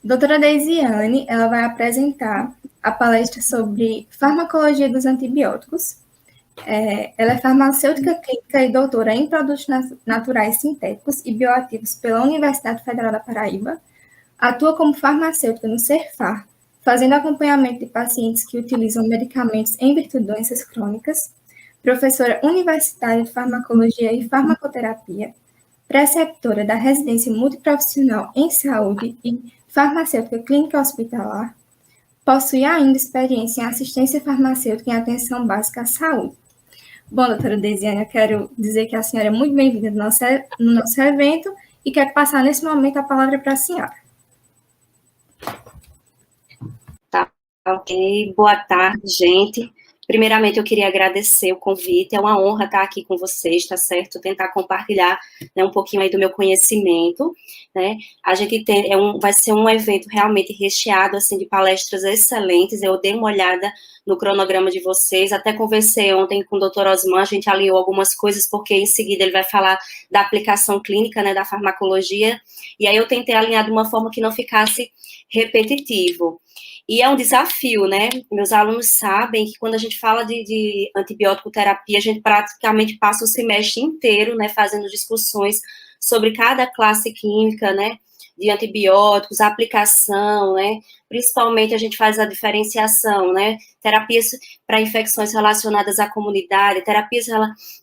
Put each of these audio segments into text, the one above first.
Doutora Deisiane, ela vai apresentar a palestra sobre farmacologia dos antibióticos. Ela é farmacêutica clínica e doutora em produtos naturais sintéticos e bioativos pela Universidade Federal da Paraíba. Atua como farmacêutica no CERFAR, fazendo acompanhamento de pacientes que utilizam medicamentos em virtude de doenças crônicas. Professora universitária de farmacologia e farmacoterapia, preceptora da residência multiprofissional em saúde e farmacêutica clínica hospitalar, possui ainda experiência em assistência farmacêutica em atenção básica à saúde. Bom, doutora Deisiane, eu quero dizer que a senhora é muito bem-vinda no nosso evento e quero passar nesse momento a palavra para a senhora. Tá, ok. Boa tarde, gente. Primeiramente, eu queria agradecer o convite, é uma honra estar aqui com vocês, tá certo? Tentar compartilhar, né, um pouquinho aí do meu conhecimento, né? A gente vai ser um evento realmente recheado, assim, de palestras excelentes. Eu dei uma olhada no cronograma de vocês, até conversei ontem com o doutor Osman, a gente alinhou algumas coisas, porque em seguida ele vai falar da aplicação clínica, né, da farmacologia, e aí eu tentei alinhar de uma forma que não ficasse repetitivo. E é um desafio, né? Meus alunos sabem que quando a gente fala de antibiótico terapia, a gente praticamente passa o semestre inteiro, né, fazendo discussões sobre cada classe química, né, de antibióticos, a aplicação, né, principalmente a gente faz a diferenciação, né, terapias para infecções relacionadas à comunidade, terapias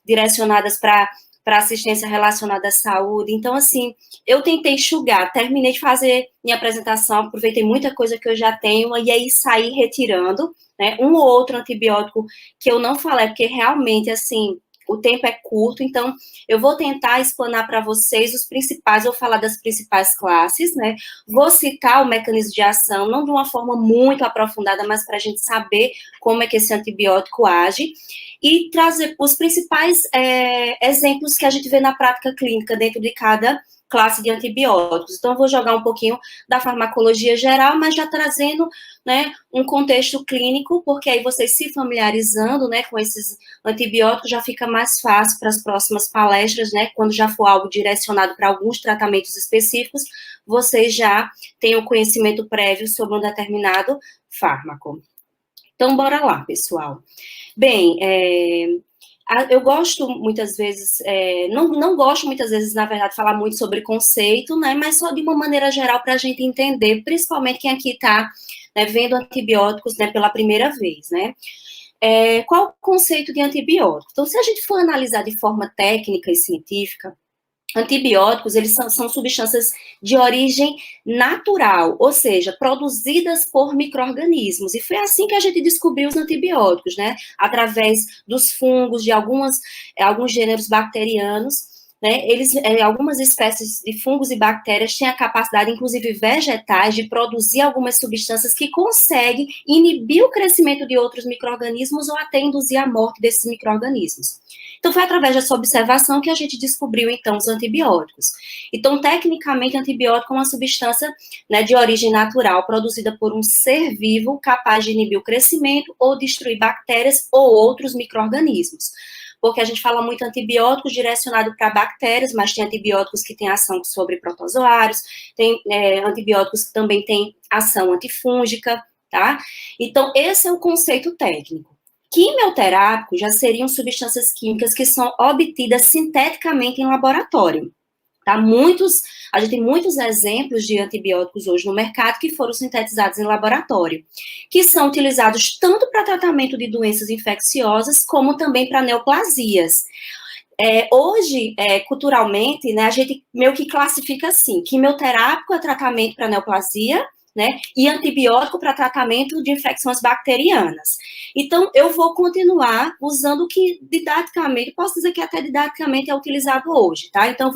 direcionadas para assistência relacionada à saúde. Então, assim, eu tentei enxugar, terminei de fazer minha apresentação, aproveitei muita coisa que eu já tenho, e aí saí retirando, né, um ou outro antibiótico que eu não falei, porque realmente, assim, o tempo é curto, então eu vou tentar explanar para vocês os principais, vou falar das principais classes, né, vou citar o mecanismo de ação, não de uma forma muito aprofundada, mas para a gente saber como é que esse antibiótico age, e trazer os principais exemplos que a gente vê na prática clínica dentro de cada classe de antibióticos. Então, eu vou jogar um pouquinho da farmacologia geral, mas já trazendo, né, um contexto clínico, porque aí vocês se familiarizando, né, com esses antibióticos já fica mais fácil para as próximas palestras, né, quando já for algo direcionado para alguns tratamentos específicos, vocês já têm o conhecimento prévio sobre um determinado fármaco. Então, bora lá, pessoal. Bem, eu gosto muitas vezes, não gosto muitas vezes, na verdade, falar muito sobre conceito, né, mas só de uma maneira geral para a gente entender, principalmente quem aqui está, né, vendo antibióticos, né, pela primeira vez, né. Qual o conceito de antibiótico? Então, se a gente for analisar de forma técnica e científica, antibióticos, eles são substâncias de origem natural, ou seja, produzidas por micro-organismos. E foi assim que a gente descobriu os antibióticos, né? Através dos fungos, de alguns gêneros bacterianos, né? Algumas espécies de fungos e bactérias têm a capacidade, inclusive vegetais, de produzir algumas substâncias que conseguem inibir o crescimento de outros micro-organismos ou até induzir a morte desses micro-organismos. Então, foi através dessa observação que a gente descobriu, então, os antibióticos. Então, tecnicamente, antibiótico é uma substância, né, de origem natural, produzida por um ser vivo capaz de inibir o crescimento ou destruir bactérias ou outros micro-organismos. Porque a gente fala muito antibióticos direcionado para bactérias, mas tem antibióticos que têm ação sobre protozoários, tem antibióticos que também têm ação antifúngica, tá? Então, esse é o conceito técnico. Quimioterápico já seriam substâncias químicas que são obtidas sinteticamente em laboratório. Tá? A gente tem muitos exemplos de antibióticos hoje no mercado que foram sintetizados em laboratório, que são utilizados tanto para tratamento de doenças infecciosas, como também para neoplasias. Hoje, culturalmente, né, a gente meio que classifica assim: quimioterápico é tratamento para neoplasia, né, e antibiótico para tratamento de infecções bacterianas. Então, eu vou continuar usando o que didaticamente, posso dizer que até didaticamente é utilizado hoje, tá? Então,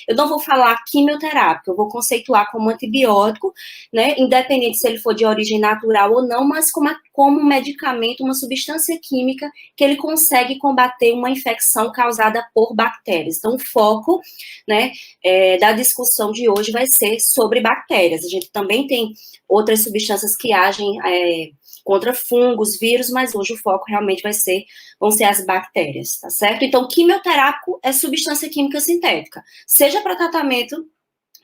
eu não vou falar quimioterápico, eu vou conceituar como antibiótico, né, independente se ele for de origem natural ou não, mas como medicamento, uma substância química que ele consegue combater uma infecção causada por bactérias. Então, o foco, né, da discussão de hoje vai ser sobre bactérias. A gente também tem outras substâncias que agem contra fungos, vírus, mas hoje o foco realmente vão ser as bactérias, tá certo? Então, quimioterápico é substância química sintética, seja para tratamento,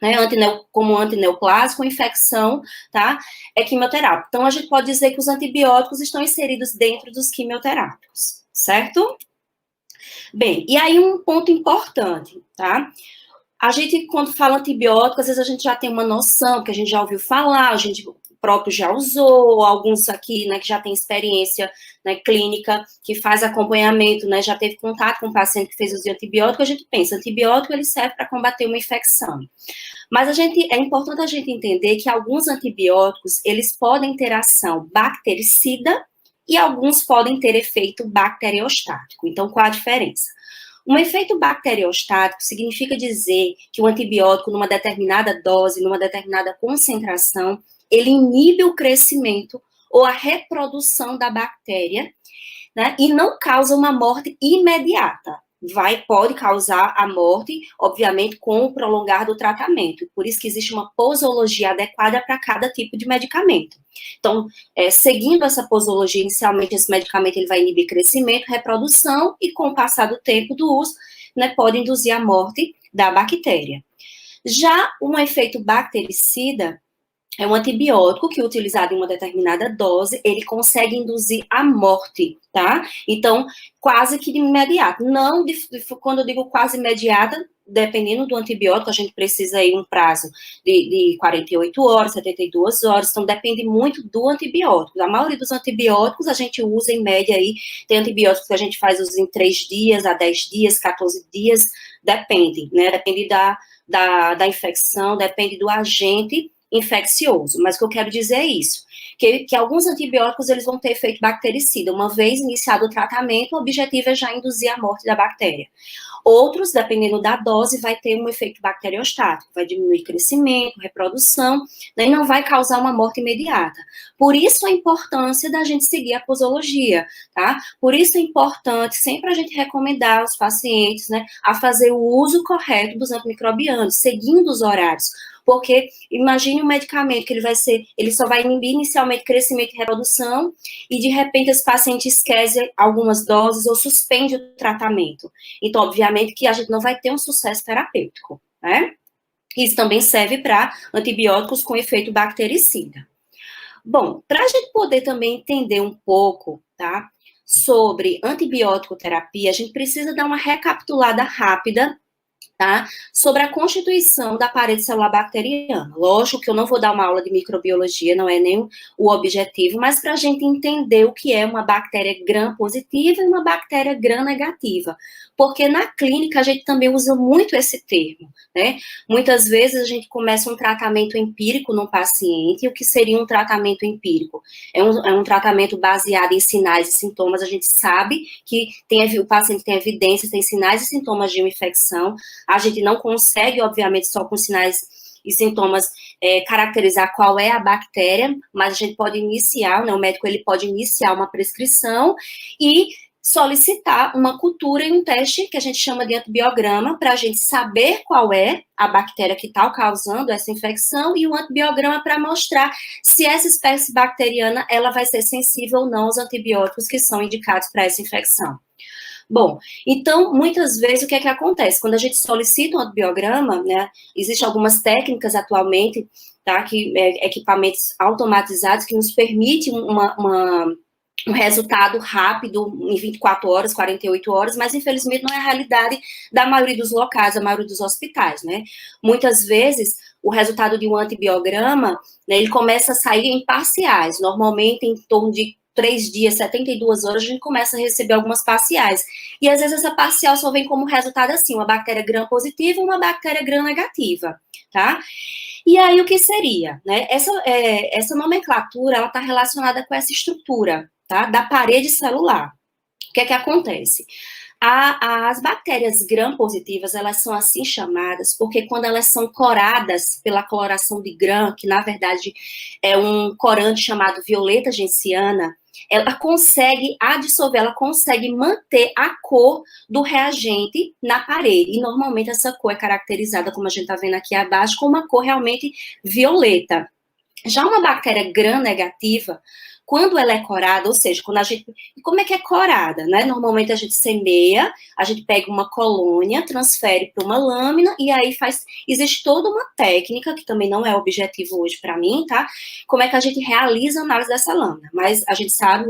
né, como antineoplásico, infecção, tá, é quimioterápico. Então, a gente pode dizer que os antibióticos estão inseridos dentro dos quimioterápicos, certo? Bem, e aí um ponto importante, tá? A gente, quando fala antibiótico, às vezes a gente já tem uma noção, que a gente já ouviu falar, a gente próprio já usou, alguns aqui, né, que já tem experiência, né, clínica, que faz acompanhamento, né, já teve contato com o paciente que fez uso de antibiótico, a gente pensa, antibiótico ele serve para combater uma infecção. Mas é importante a gente entender que alguns antibióticos, eles podem ter ação bactericida e alguns podem ter efeito bacteriostático. Então, qual a diferença? Um efeito bacteriostático significa dizer que o antibiótico, numa determinada dose, numa determinada concentração, ele inibe o crescimento ou a reprodução da bactéria, né, e não causa uma morte imediata. Pode causar a morte, obviamente, com o prolongar do tratamento. Por isso que existe uma posologia adequada para cada tipo de medicamento. Então, seguindo essa posologia, inicialmente esse medicamento ele vai inibir crescimento, reprodução, e com o passar do tempo do uso, né, pode induzir a morte da bactéria. Já um efeito bactericida é um antibiótico que, utilizado em uma determinada dose, ele consegue induzir a morte, tá? Então, quase que de imediato. Não, quando eu digo quase imediata, dependendo do antibiótico, a gente precisa aí um prazo de 48 horas, 72 horas, então depende muito do antibiótico. A maioria dos antibióticos a gente usa em média aí, tem antibióticos que a gente faz uso em 3 dias, a 10 dias, 14 dias, depende, né? Depende da infecção, depende do agente infeccioso, mas o que eu quero dizer é isso, que alguns antibióticos eles vão ter efeito bactericida, uma vez iniciado o tratamento, o objetivo é já induzir a morte da bactéria. Outros, dependendo da dose, vai ter um efeito bacteriostático, vai diminuir crescimento, reprodução, né, e não vai causar uma morte imediata. Por isso a importância da gente seguir a posologia, tá? Por isso é importante sempre a gente recomendar aos pacientes, né, a fazer o uso correto dos antimicrobianos, seguindo os horários. Porque imagine um medicamento que ele só vai inibir inicialmente crescimento e reprodução, e de repente esse paciente esquece algumas doses ou suspende o tratamento. Então, obviamente, que a gente não vai ter um sucesso terapêutico, né? Isso também serve para antibióticos com efeito bactericida. Bom, para a gente poder também entender um pouco, tá, sobre antibiótico terapia, a gente precisa dar uma recapitulada rápida, tá, sobre a constituição da parede celular bacteriana. Lógico que eu não vou dar uma aula de microbiologia, não é nem o objetivo, mas para a gente entender o que é uma bactéria gram-positiva e uma bactéria gram-negativa. Porque na clínica a gente também usa muito esse termo, né? Muitas vezes a gente começa um tratamento empírico no paciente, e o que seria um tratamento empírico? É um tratamento baseado em sinais e sintomas, a gente sabe que o paciente tem evidências, tem sinais e sintomas de uma infecção. A gente não consegue, obviamente, só com sinais e sintomas, caracterizar qual é a bactéria, mas a gente pode iniciar, né, o médico ele pode iniciar uma prescrição e solicitar uma cultura e um teste que a gente chama de antibiograma, para a gente saber qual é a bactéria que está causando essa infecção, e o antibiograma para mostrar se essa espécie bacteriana ela vai ser sensível ou não aos antibióticos que são indicados para essa infecção. Bom, então, muitas vezes, o que é que acontece? Quando a gente solicita um antibiograma, né, existem algumas técnicas atualmente, tá, equipamentos automatizados que nos permitem um resultado rápido em 24 horas, 48 horas, mas infelizmente não é a realidade da maioria dos locais, da maioria dos hospitais, né? Muitas vezes, o resultado de um antibiograma, né, ele começa a sair em parciais, normalmente em torno de 3 dias, 72 horas, a gente começa a receber algumas parciais. E às vezes essa parcial só vem como resultado assim, uma bactéria gram-positiva e uma bactéria gram-negativa, tá? E aí o que seria, né? Essa nomenclatura, ela está relacionada com essa estrutura, tá? Da parede celular. O que é que acontece? As bactérias gram-positivas, elas são assim chamadas porque quando elas são coradas pela coloração de gram, que na verdade é um corante chamado violeta genciana, ela consegue adsorver, ela consegue manter a cor do reagente na parede. E normalmente essa cor é caracterizada, como a gente está vendo aqui abaixo, com uma cor realmente violeta. Já uma bactéria gram-negativa, quando ela é corada, ou seja, quando a gente... Como é que é corada, né? Normalmente a gente semeia, a gente pega uma colônia, transfere para uma lâmina, e aí faz... Existe toda uma técnica, que também não é objetivo hoje para mim, tá? Como é que a gente realiza a análise dessa lâmina. Mas a gente sabe,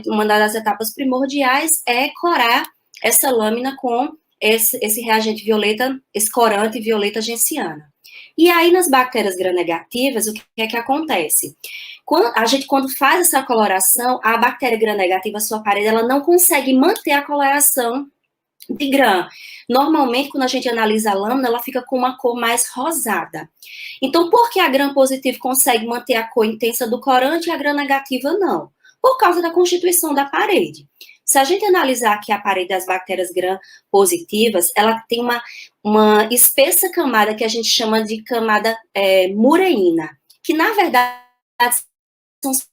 uma das etapas primordiais é corar essa lâmina com esse reagente violeta, esse corante violeta genciana. E aí, nas bactérias gram-negativas, o que é que acontece? Quando faz essa coloração, a bactéria gram-negativa, a sua parede, ela não consegue manter a coloração de gram. Normalmente, quando a gente analisa a lâmina, ela fica com uma cor mais rosada. Então, por que a gram-positiva consegue manter a cor intensa do corante e a gram-negativa não? Por causa da constituição da parede. Se a gente analisar aqui a parede das bactérias gram-positivas, ela tem uma espessa camada que a gente chama de camada mureína, que na verdade são os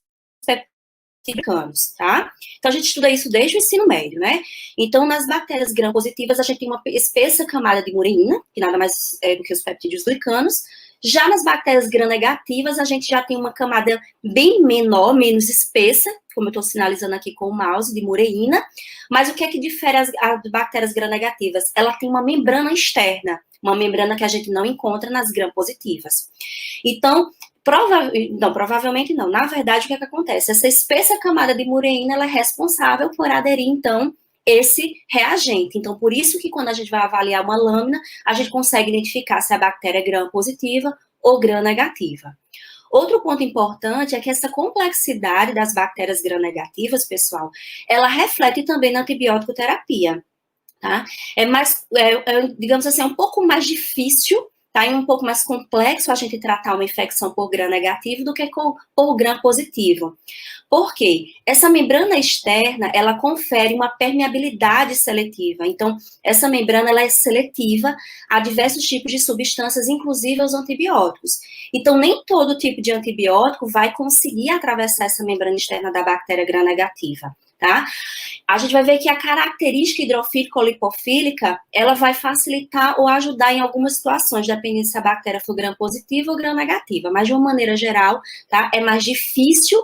peptidicanos, tá? Então a gente estuda isso desde o ensino médio, né? Então nas bactérias gram-positivas a gente tem uma espessa camada de mureína, que nada mais é do que os peptídeos glicanos. Já nas bactérias gram-negativas, a gente já tem uma camada bem menor, menos espessa, como eu estou sinalizando aqui com o mouse, de mureína. Mas o que é que difere as bactérias gram-negativas? Ela tem uma membrana externa, uma membrana que a gente não encontra nas gram-positivas. Então, provavelmente não. Na verdade, o que é que acontece? Essa espessa camada de mureína, ela é responsável por aderir, então, esse reagente. Então, por isso que quando a gente vai avaliar uma lâmina, a gente consegue identificar se a bactéria é gram-positiva ou gram-negativa. Outro ponto importante é que essa complexidade das bactérias gram-negativas, pessoal, ela reflete também na antibiótico terapia, tá? Digamos assim, é um pouco mais difícil, tá? E um pouco mais complexo a gente tratar uma infecção por gram negativo do que por gram positivo. Por quê? Essa membrana externa, ela confere uma permeabilidade seletiva. Então, essa membrana, ela é seletiva a diversos tipos de substâncias, inclusive aos antibióticos. Então, nem todo tipo de antibiótico vai conseguir atravessar essa membrana externa da bactéria gram-negativa, tá? A gente vai ver que a característica hidrofílica ou lipofílica, ela vai facilitar ou ajudar em algumas situações, dependendo se a bactéria for gram-positiva ou gram-negativa. Mas, de uma maneira geral, tá? É mais difícil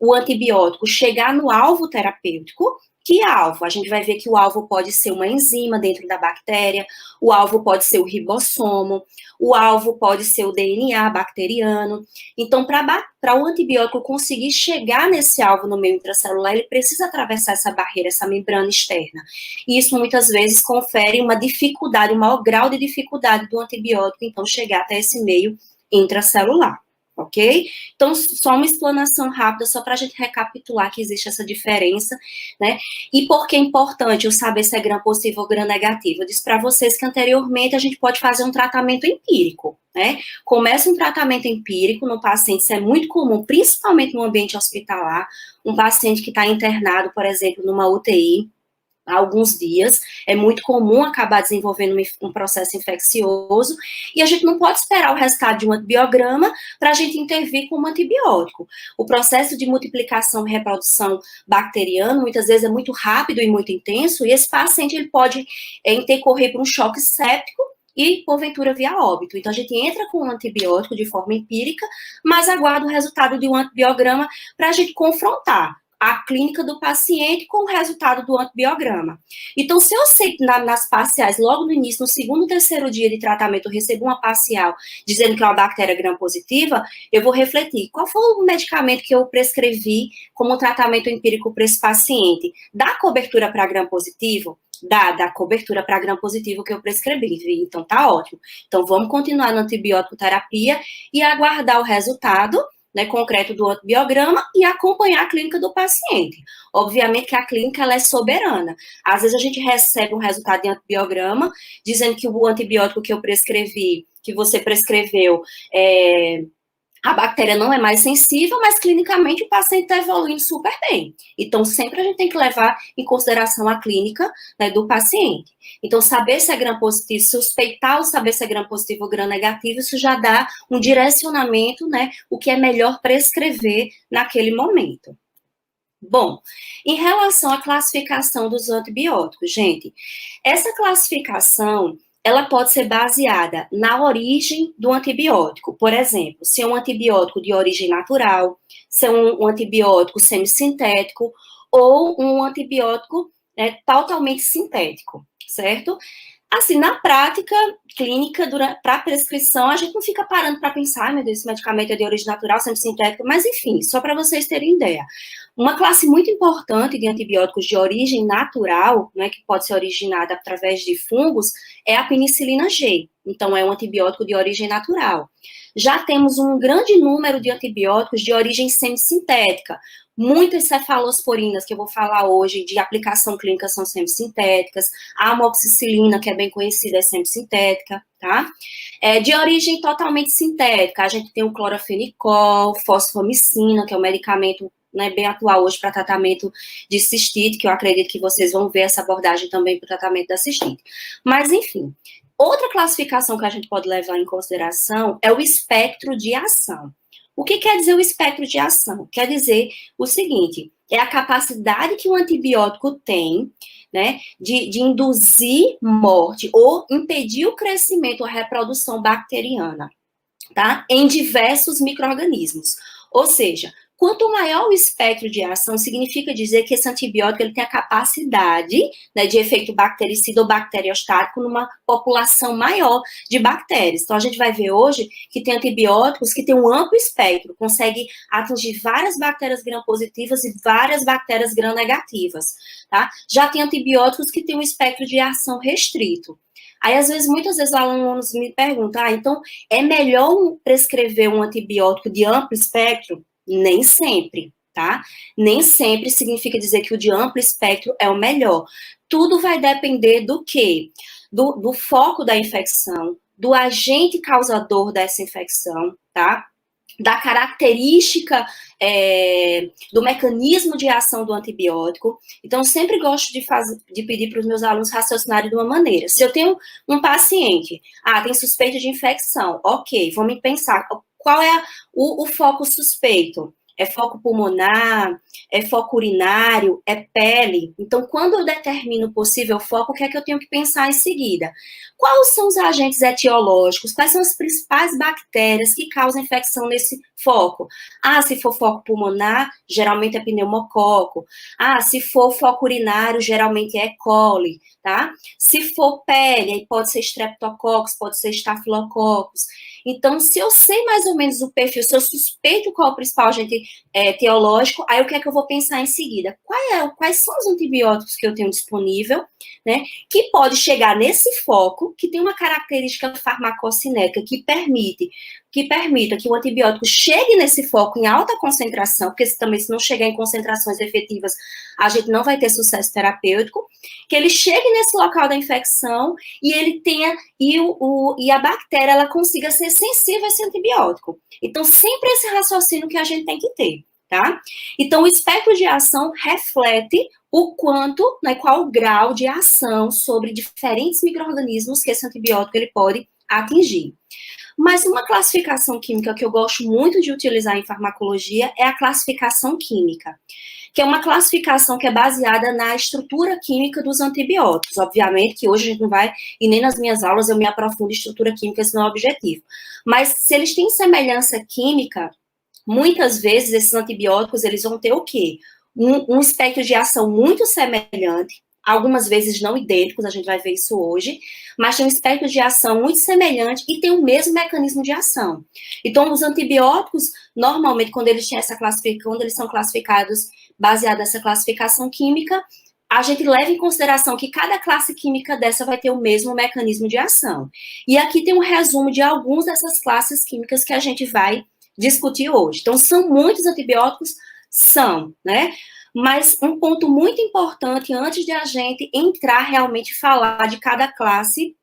o antibiótico chegar no alvo terapêutico. Que alvo? A gente vai ver que o alvo pode ser uma enzima dentro da bactéria, o alvo pode ser o ribossomo, o alvo pode ser o DNA bacteriano. Então, para o antibiótico conseguir chegar nesse alvo no meio intracelular, ele precisa atravessar essa barreira, essa membrana externa. E isso muitas vezes confere uma dificuldade, um maior grau de dificuldade do antibiótico, então, chegar até esse meio intracelular. Ok? Então, só uma explanação rápida, só para a gente recapitular que existe essa diferença, né? E por que é importante eu saber se é gram positivo ou gram negativo? Eu disse para vocês que anteriormente a gente pode fazer um tratamento empírico, né? Começa um tratamento empírico no paciente, isso é muito comum, principalmente no ambiente hospitalar, um paciente que está internado, por exemplo, numa UTI, há alguns dias, é muito comum acabar desenvolvendo um processo infeccioso, e a gente não pode esperar o resultado de um antibiograma para a gente intervir com um antibiótico. O processo de multiplicação e reprodução bacteriana, muitas vezes, é muito rápido e muito intenso, e esse paciente ele pode intercorrer por um choque séptico, e, porventura, via óbito. Então, a gente entra com um antibiótico de forma empírica, mas aguarda o resultado de um antibiograma para a gente confrontar a clínica do paciente com o resultado do antibiograma. Então, se eu sei que nas parciais, logo no início, no segundo, terceiro dia de tratamento, eu recebo uma parcial dizendo que é uma bactéria gram-positiva, eu vou refletir qual foi o medicamento que eu prescrevi como tratamento empírico para esse paciente. Dá cobertura para gram-positivo? Dá cobertura para gram-positivo que eu prescrevi. Então, tá ótimo. Então, vamos continuar na antibiótico terapia e aguardar o resultado, né, concreto do antibiograma e acompanhar a clínica do paciente. Obviamente que a clínica ela é soberana. Às vezes a gente recebe um resultado de antibiograma dizendo que o antibiótico que eu prescrevi, que você prescreveu, a bactéria não é mais sensível, mas clinicamente o paciente está evoluindo super bem. Então, sempre a gente tem que levar em consideração a clínica, né, do paciente. Então, saber se é gram-positivo, suspeitar ou saber se é gram-positivo ou gram-negativo, isso já dá um direcionamento, né, o que é melhor prescrever naquele momento. Bom, em relação à classificação dos antibióticos, gente, essa classificação ela pode ser baseada na origem do antibiótico. Por exemplo, se é um antibiótico de origem natural, se é um antibiótico semissintético ou um antibiótico totalmente sintético, certo? Assim, na prática clínica, para a prescrição, a gente não fica parando para pensar, meu Deus, esse medicamento é de origem natural, semissintético, mas enfim, só para vocês terem ideia. Uma classe muito importante de antibióticos de origem natural, né, que pode ser originada através de fungos, é a penicilina G. Então, é um antibiótico de origem natural. Já temos um grande número de antibióticos de origem semissintética. Muitas cefalosporinas, que eu vou falar hoje, de aplicação clínica, são semissintéticas. A amoxicilina, que é bem conhecida, é semissintética, tá? De origem totalmente sintética, a gente tem o clorofenicol, fosfomicina, que é um medicamento bem atual hoje para tratamento de cistite, que eu acredito que vocês vão ver essa abordagem também para o tratamento da cistite. Mas, enfim, outra classificação que a gente pode levar em consideração é o espectro de ação. O que quer dizer o espectro de ação? Quer dizer o seguinte, é a capacidade que o antibiótico tem, né, de induzir morte ou impedir o crescimento ou a reprodução bacteriana, tá, em diversos micro-organismos. Ou seja, quanto maior o espectro de ação, significa dizer que esse antibiótico ele tem a capacidade, né, de efeito bactericida ou bacteriostático numa população maior de bactérias. Então, a gente vai ver hoje que tem antibióticos que têm um amplo espectro, consegue atingir várias bactérias gram-positivas e várias bactérias gram-negativas, tá? Já tem antibióticos que têm um espectro de ação restrito. Aí, muitas vezes, os alunos me perguntam, então, é melhor prescrever um antibiótico de amplo espectro? Nem sempre, tá? Nem sempre significa dizer que o de amplo espectro é o melhor. Tudo vai depender do quê? Do foco da infecção, do agente causador dessa infecção, tá? Da característica do mecanismo de ação do antibiótico. Então, eu sempre gosto de pedir para os meus alunos raciocinarem de uma maneira. Se eu tenho um paciente, tem suspeita de infecção, ok, vamos pensar, qual é o foco suspeito? É foco pulmonar? É foco urinário? É pele? Então, quando eu determino o possível foco, o que é que eu tenho que pensar em seguida? Quais são os agentes etiológicos? Quais são as principais bactérias que causam infecção nesse foco? Se for foco pulmonar, geralmente é pneumococo. Se for foco urinário, geralmente é E. coli, tá? Se for pele, aí pode ser streptococcus, pode ser estafilococcus. Então, se eu sei mais ou menos o perfil, se eu suspeito qual é o principal agente etiológico, aí o que é que eu vou pensar em seguida? Quais são os antibióticos que eu tenho disponível, né, que pode chegar nesse foco, que tem uma característica farmacocinética que permita que o antibiótico chegue nesse foco em alta concentração, porque também se não chegar em concentrações efetivas, a gente não vai ter sucesso terapêutico, que ele chegue nesse local da infecção e ele tenha, e a bactéria, ela consiga ser sensível a esse antibiótico. Então, sempre esse raciocínio que a gente tem que ter, tá? Então, o espectro de ação reflete o quanto, né, qual o grau de ação sobre diferentes micro-organismos que esse antibiótico ele pode atingir. Mas uma classificação química que eu gosto muito de utilizar em farmacologia é a classificação química, que é uma classificação que é baseada na estrutura química dos antibióticos. Obviamente que hoje a gente não vai, e nem nas minhas aulas eu me aprofundo em estrutura química, esse não é o objetivo. Mas se eles têm semelhança química, muitas vezes esses antibióticos eles vão ter o quê? Um espectro de ação muito semelhante, algumas vezes não idênticos, a gente vai ver isso hoje, mas tem um espectro de ação muito semelhante e tem o mesmo mecanismo de ação. Então, os antibióticos, normalmente, quando eles são classificados baseado nessa classificação química, a gente leva em consideração que cada classe química dessa vai ter o mesmo mecanismo de ação. E aqui tem um resumo de algumas dessas classes químicas que a gente vai discutir hoje. Então, são muitos antibióticos? São, né? Mas um ponto muito importante, antes de a gente entrar realmente falar de cada classe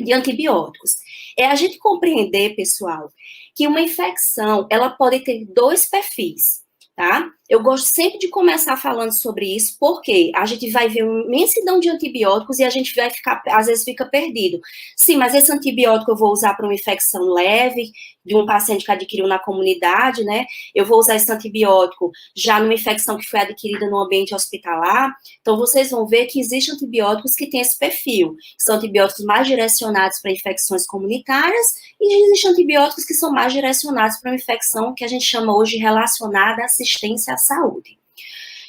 de antibióticos, é a gente compreender, pessoal, que uma infecção, ela pode ter dois perfis, tá? Eu gosto sempre de começar falando sobre isso, porque a gente vai ver uma imensidão de antibióticos e a gente vai ficar, às vezes fica perdido. Sim, mas esse antibiótico eu vou usar para uma infecção leve, de um paciente que adquiriu na comunidade, né? Eu vou usar esse antibiótico já numa infecção que foi adquirida no ambiente hospitalar. Então, vocês vão ver que existem antibióticos que têm esse perfil. São antibióticos mais direcionados para infecções comunitárias e existem antibióticos que são mais direcionados para uma infecção que a gente chama hoje relacionada à assistência à saúde.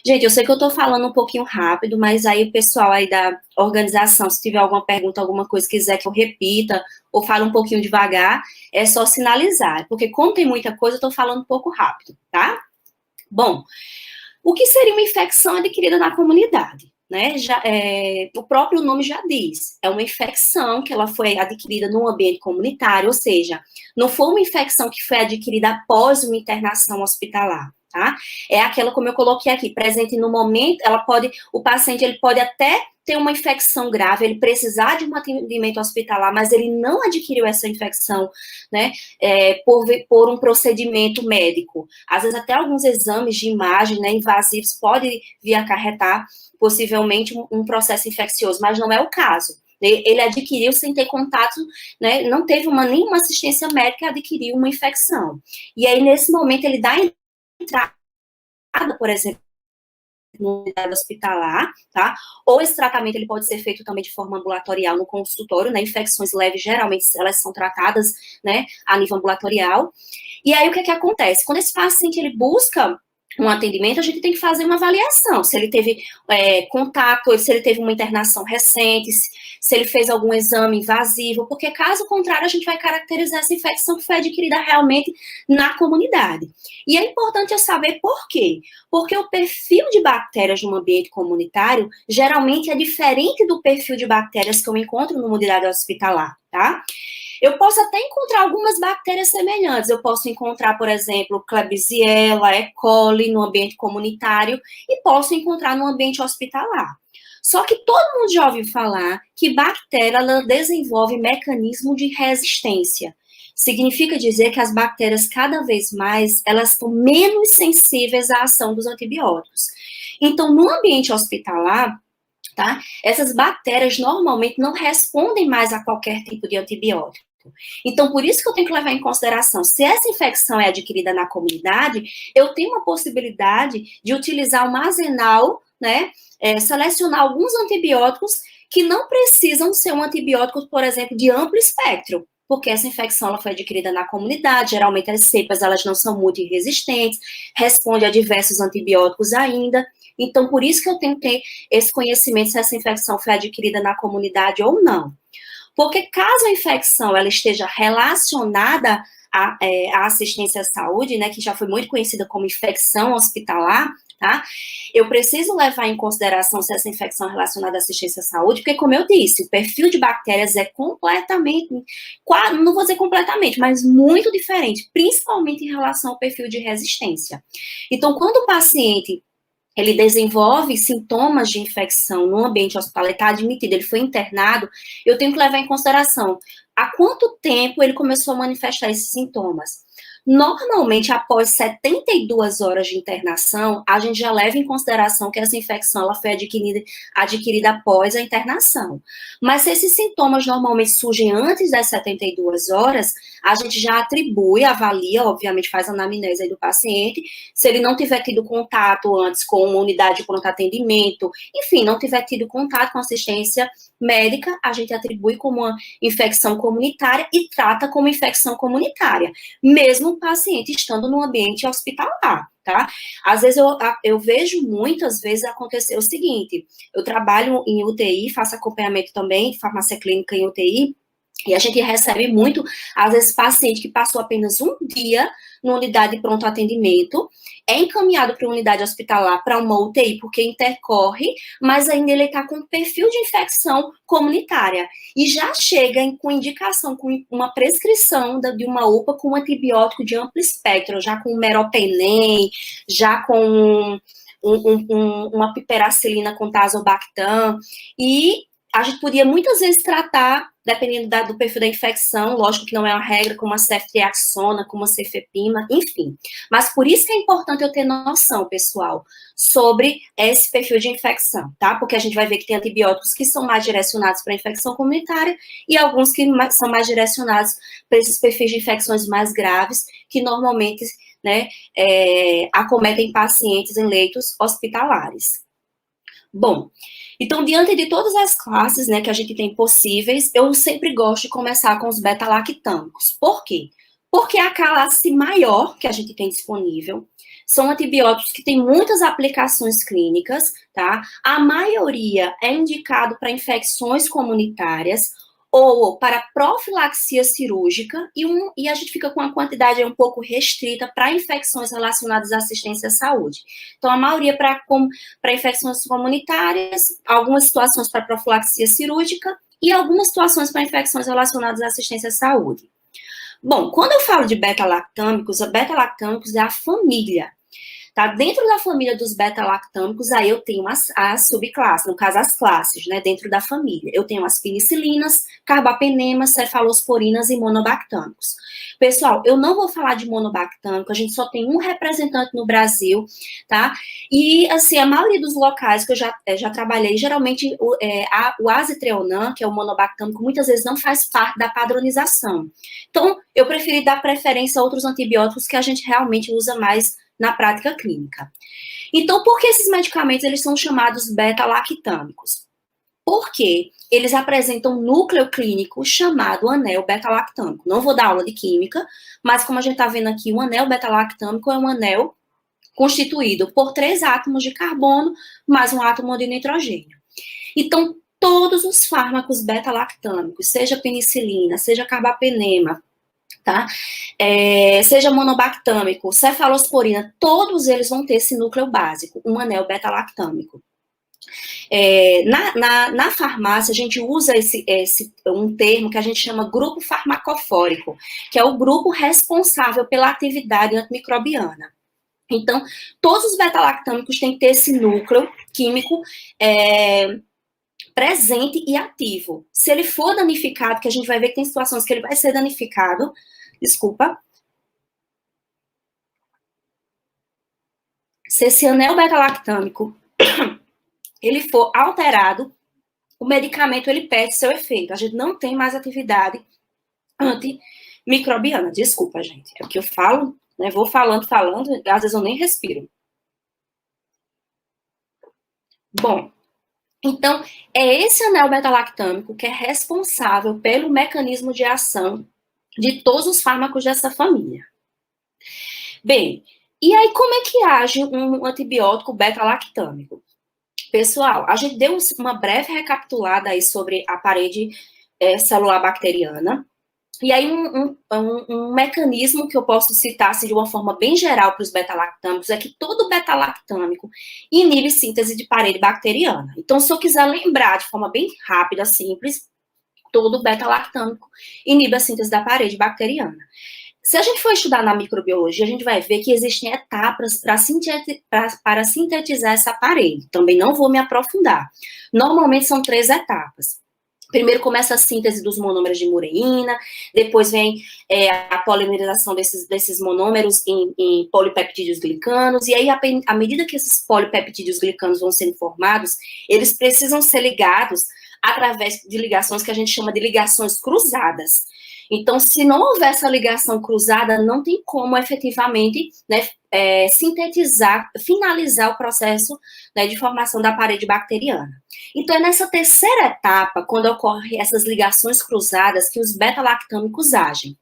Gente, eu sei que eu estou falando um pouquinho rápido, mas aí o pessoal aí da organização, se tiver alguma pergunta, alguma coisa, quiser que eu repita ou fale um pouquinho devagar, é só sinalizar. Porque como tem muita coisa, eu estou falando um pouco rápido, tá? Bom, o que seria uma infecção adquirida na comunidade? Né? O próprio nome já diz, é uma infecção que ela foi adquirida no ambiente comunitário, ou seja, não foi uma infecção que foi adquirida após uma internação hospitalar. Tá? É aquela, como eu coloquei aqui, presente no momento, o paciente ele pode até ter uma infecção grave, ele precisar de um atendimento hospitalar, mas ele não adquiriu essa infecção, né, por um procedimento médico. Às vezes até alguns exames de imagem, né, invasivos podem vir acarretar possivelmente um processo infeccioso, mas não é o caso. Ele adquiriu sem ter contato, né, não teve nenhuma assistência médica, adquiriu uma infecção. E aí, nesse momento, ele dá entrada, por exemplo, na unidade hospitalar, tá? Ou esse tratamento ele pode ser feito também de forma ambulatorial no consultório, né? Infecções leves, geralmente, elas são tratadas, né, a nível ambulatorial. E aí, o que é que acontece? Quando esse paciente, ele busca um atendimento, a gente tem que fazer uma avaliação, se ele teve contato, se ele teve uma internação recente, se ele fez algum exame invasivo, porque caso contrário, a gente vai caracterizar essa infecção que foi adquirida realmente na comunidade. E é importante eu saber por quê. Porque o perfil de bactérias no ambiente comunitário geralmente é diferente do perfil de bactérias que eu encontro numa unidade hospitalar, tá? Eu posso até encontrar algumas bactérias semelhantes. Eu posso encontrar, por exemplo, Klebsiella, E. coli no ambiente comunitário e posso encontrar no ambiente hospitalar. Só que todo mundo já ouviu falar que bactéria ela desenvolve mecanismo de resistência. Significa dizer que as bactérias, cada vez mais, elas estão menos sensíveis à ação dos antibióticos. Então, no ambiente hospitalar, tá? Essas bactérias normalmente não respondem mais a qualquer tipo de antibiótico. Então, por isso que eu tenho que levar em consideração, se essa infecção é adquirida na comunidade, eu tenho uma possibilidade de utilizar um arsenal, né, selecionar alguns antibióticos que não precisam ser um antibiótico, por exemplo, de amplo espectro, porque essa infecção ela foi adquirida na comunidade, geralmente as cepas elas não são muito resistentes, responde a diversos antibióticos ainda, então por isso que eu tenho que ter esse conhecimento se essa infecção foi adquirida na comunidade ou não. Porque caso a infecção ela esteja relacionada à assistência à saúde, né, que já foi muito conhecida como infecção hospitalar, tá? Eu preciso levar em consideração se essa infecção é relacionada à assistência à saúde, porque, como eu disse, o perfil de bactérias é completamente, não vou dizer completamente, mas muito diferente, principalmente em relação ao perfil de resistência. Então, quando o paciente ele desenvolve sintomas de infecção no ambiente hospitalar, ele está admitido, ele foi internado, eu tenho que levar em consideração há quanto tempo ele começou a manifestar esses sintomas. Normalmente, após 72 horas de internação, a gente já leva em consideração que essa infecção ela foi adquirida após a internação. Mas se esses sintomas normalmente surgem antes das 72 horas, a gente já atribui, avalia, obviamente faz a anamnese aí do paciente, se ele não tiver tido contato antes com uma unidade de pronto atendimento, enfim, não tiver tido contato com assistência médica, a gente atribui como uma infecção comunitária e trata como infecção comunitária, mesmo o paciente estando no ambiente hospitalar, tá? Às vezes eu vejo muitas vezes acontecer o seguinte, eu trabalho em UTI, faço acompanhamento também, farmácia clínica em UTI, e a gente recebe muito, às vezes, paciente que passou apenas um dia na unidade de pronto atendimento, é encaminhado para uma unidade hospitalar, para uma UTI, porque intercorre, mas ainda ele está com perfil de infecção comunitária. E já chega com indicação, com uma prescrição de uma UPA com um antibiótico de amplo espectro, já com meropenem, já com uma piperacilina com tazobactam, e a gente podia muitas vezes tratar dependendo do perfil da infecção, lógico que não é uma regra, como a ceftriaxona, como a cefepima, enfim. Mas por isso que é importante eu ter noção, pessoal, sobre esse perfil de infecção, tá? Porque a gente vai ver que tem antibióticos que são mais direcionados para a infecção comunitária e alguns que são mais direcionados para esses perfis de infecções mais graves, que normalmente, né, acometem pacientes em leitos hospitalares. Bom, então, diante de todas as classes, né, que a gente tem possíveis, eu sempre gosto de começar com os beta-lactâmicos. Por quê? Porque a classe maior que a gente tem disponível são antibióticos que têm muitas aplicações clínicas, tá? A maioria é indicado para infecções comunitárias, ou para profilaxia cirúrgica, e a gente fica com uma quantidade um pouco restrita para infecções relacionadas à assistência à saúde. Então, a maioria para infecções comunitárias, algumas situações para profilaxia cirúrgica e algumas situações para infecções relacionadas à assistência à saúde. Bom, quando eu falo de beta-lactâmicos, a beta-lactâmicos é a família. Tá? Dentro da família dos beta-lactâmicos, aí eu tenho as subclasses, no caso as classes, né, dentro da família. Eu tenho as penicilinas, carbapenemas, cefalosporinas e monobactâmicos. Pessoal, eu não vou falar de monobactâmico, a gente só tem um representante no Brasil, tá? E, assim, a maioria dos locais que eu já trabalhei, geralmente o azitreonam, que é o monobactâmico, muitas vezes não faz parte da padronização. Então, eu preferi dar preferência a outros antibióticos que a gente realmente usa mais na prática clínica. Então, por que esses medicamentos eles são chamados beta-lactâmicos? Porque eles apresentam um núcleo clínico chamado anel beta-lactâmico. Não vou dar aula de química, mas como a gente está vendo aqui, o anel beta-lactâmico é um anel constituído por 3 átomos de carbono mais um átomo de nitrogênio. Então, todos os fármacos beta-lactâmicos, seja penicilina, seja carbapenema, tá? Seja monobactâmico, cefalosporina, todos eles vão ter esse núcleo básico, um anel beta-lactâmico. Na farmácia, a gente usa um termo que a gente chama grupo farmacofórico, que é o grupo responsável pela atividade antimicrobiana. Então, todos os beta-lactâmicos têm que ter esse núcleo químico presente e ativo. Se ele for danificado, que a gente vai ver que tem situações que ele vai ser danificado, desculpa. Se esse anel beta-lactâmico ele for alterado, o medicamento ele perde seu efeito. A gente não tem mais atividade antimicrobiana. Desculpa, gente. É o que eu falo, né? Vou falando, às vezes eu nem respiro. Bom, então, é esse anel beta-lactâmico que é responsável pelo mecanismo de ação de todos os fármacos dessa família. Bem, e aí como é que age um antibiótico beta-lactâmico? Pessoal, a gente deu uma breve recapitulada aí sobre a parede celular bacteriana. E aí um mecanismo que eu posso citar assim, de uma forma bem geral para os beta-lactâmicos é que todo beta-lactâmico inibe síntese de parede bacteriana. Então, se eu quiser lembrar de forma bem rápida, simples, todo beta-lactâmico inibe a síntese da parede bacteriana. Se a gente for estudar na microbiologia, a gente vai ver que existem etapas para sintetizar essa parede. Também não vou me aprofundar. Normalmente são 3 etapas. Primeiro começa a síntese dos monômeros de mureína, depois vem a polimerização desses monômeros em polipeptídeos glicanos, e aí, à medida que esses polipeptídeos glicanos vão sendo formados, eles precisam ser ligados através de ligações que a gente chama de ligações cruzadas. Então, se não houver essa ligação cruzada, não tem como efetivamente, né, sintetizar, finalizar o processo, né, de formação da parede bacteriana. Então, é nessa terceira etapa, quando ocorrem essas ligações cruzadas, que os beta-lactâmicos agem.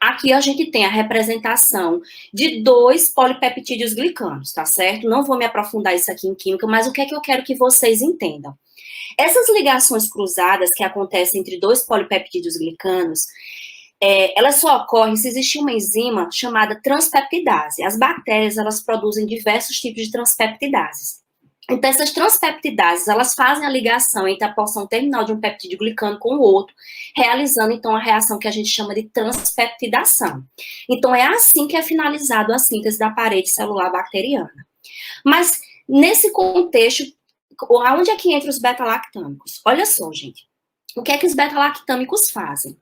Aqui a gente tem a representação de 2 polipeptídeos glicanos, tá certo? Não vou me aprofundar isso aqui em química, mas o que é que eu quero que vocês entendam? Essas ligações cruzadas que acontecem entre 2 polipeptídeos glicanos, elas só ocorrem se existir uma enzima chamada transpeptidase. As bactérias, elas produzem diversos tipos de transpeptidases. Então, essas transpeptidases, elas fazem a ligação entre a porção terminal de um peptídeo glicano com o outro, realizando, então, a reação que a gente chama de transpeptidação. Então, é assim que é finalizado a síntese da parede celular bacteriana. Mas, nesse contexto, aonde é que entra os beta-lactâmicos? Olha só, gente. o que é que os beta-lactâmicos fazem?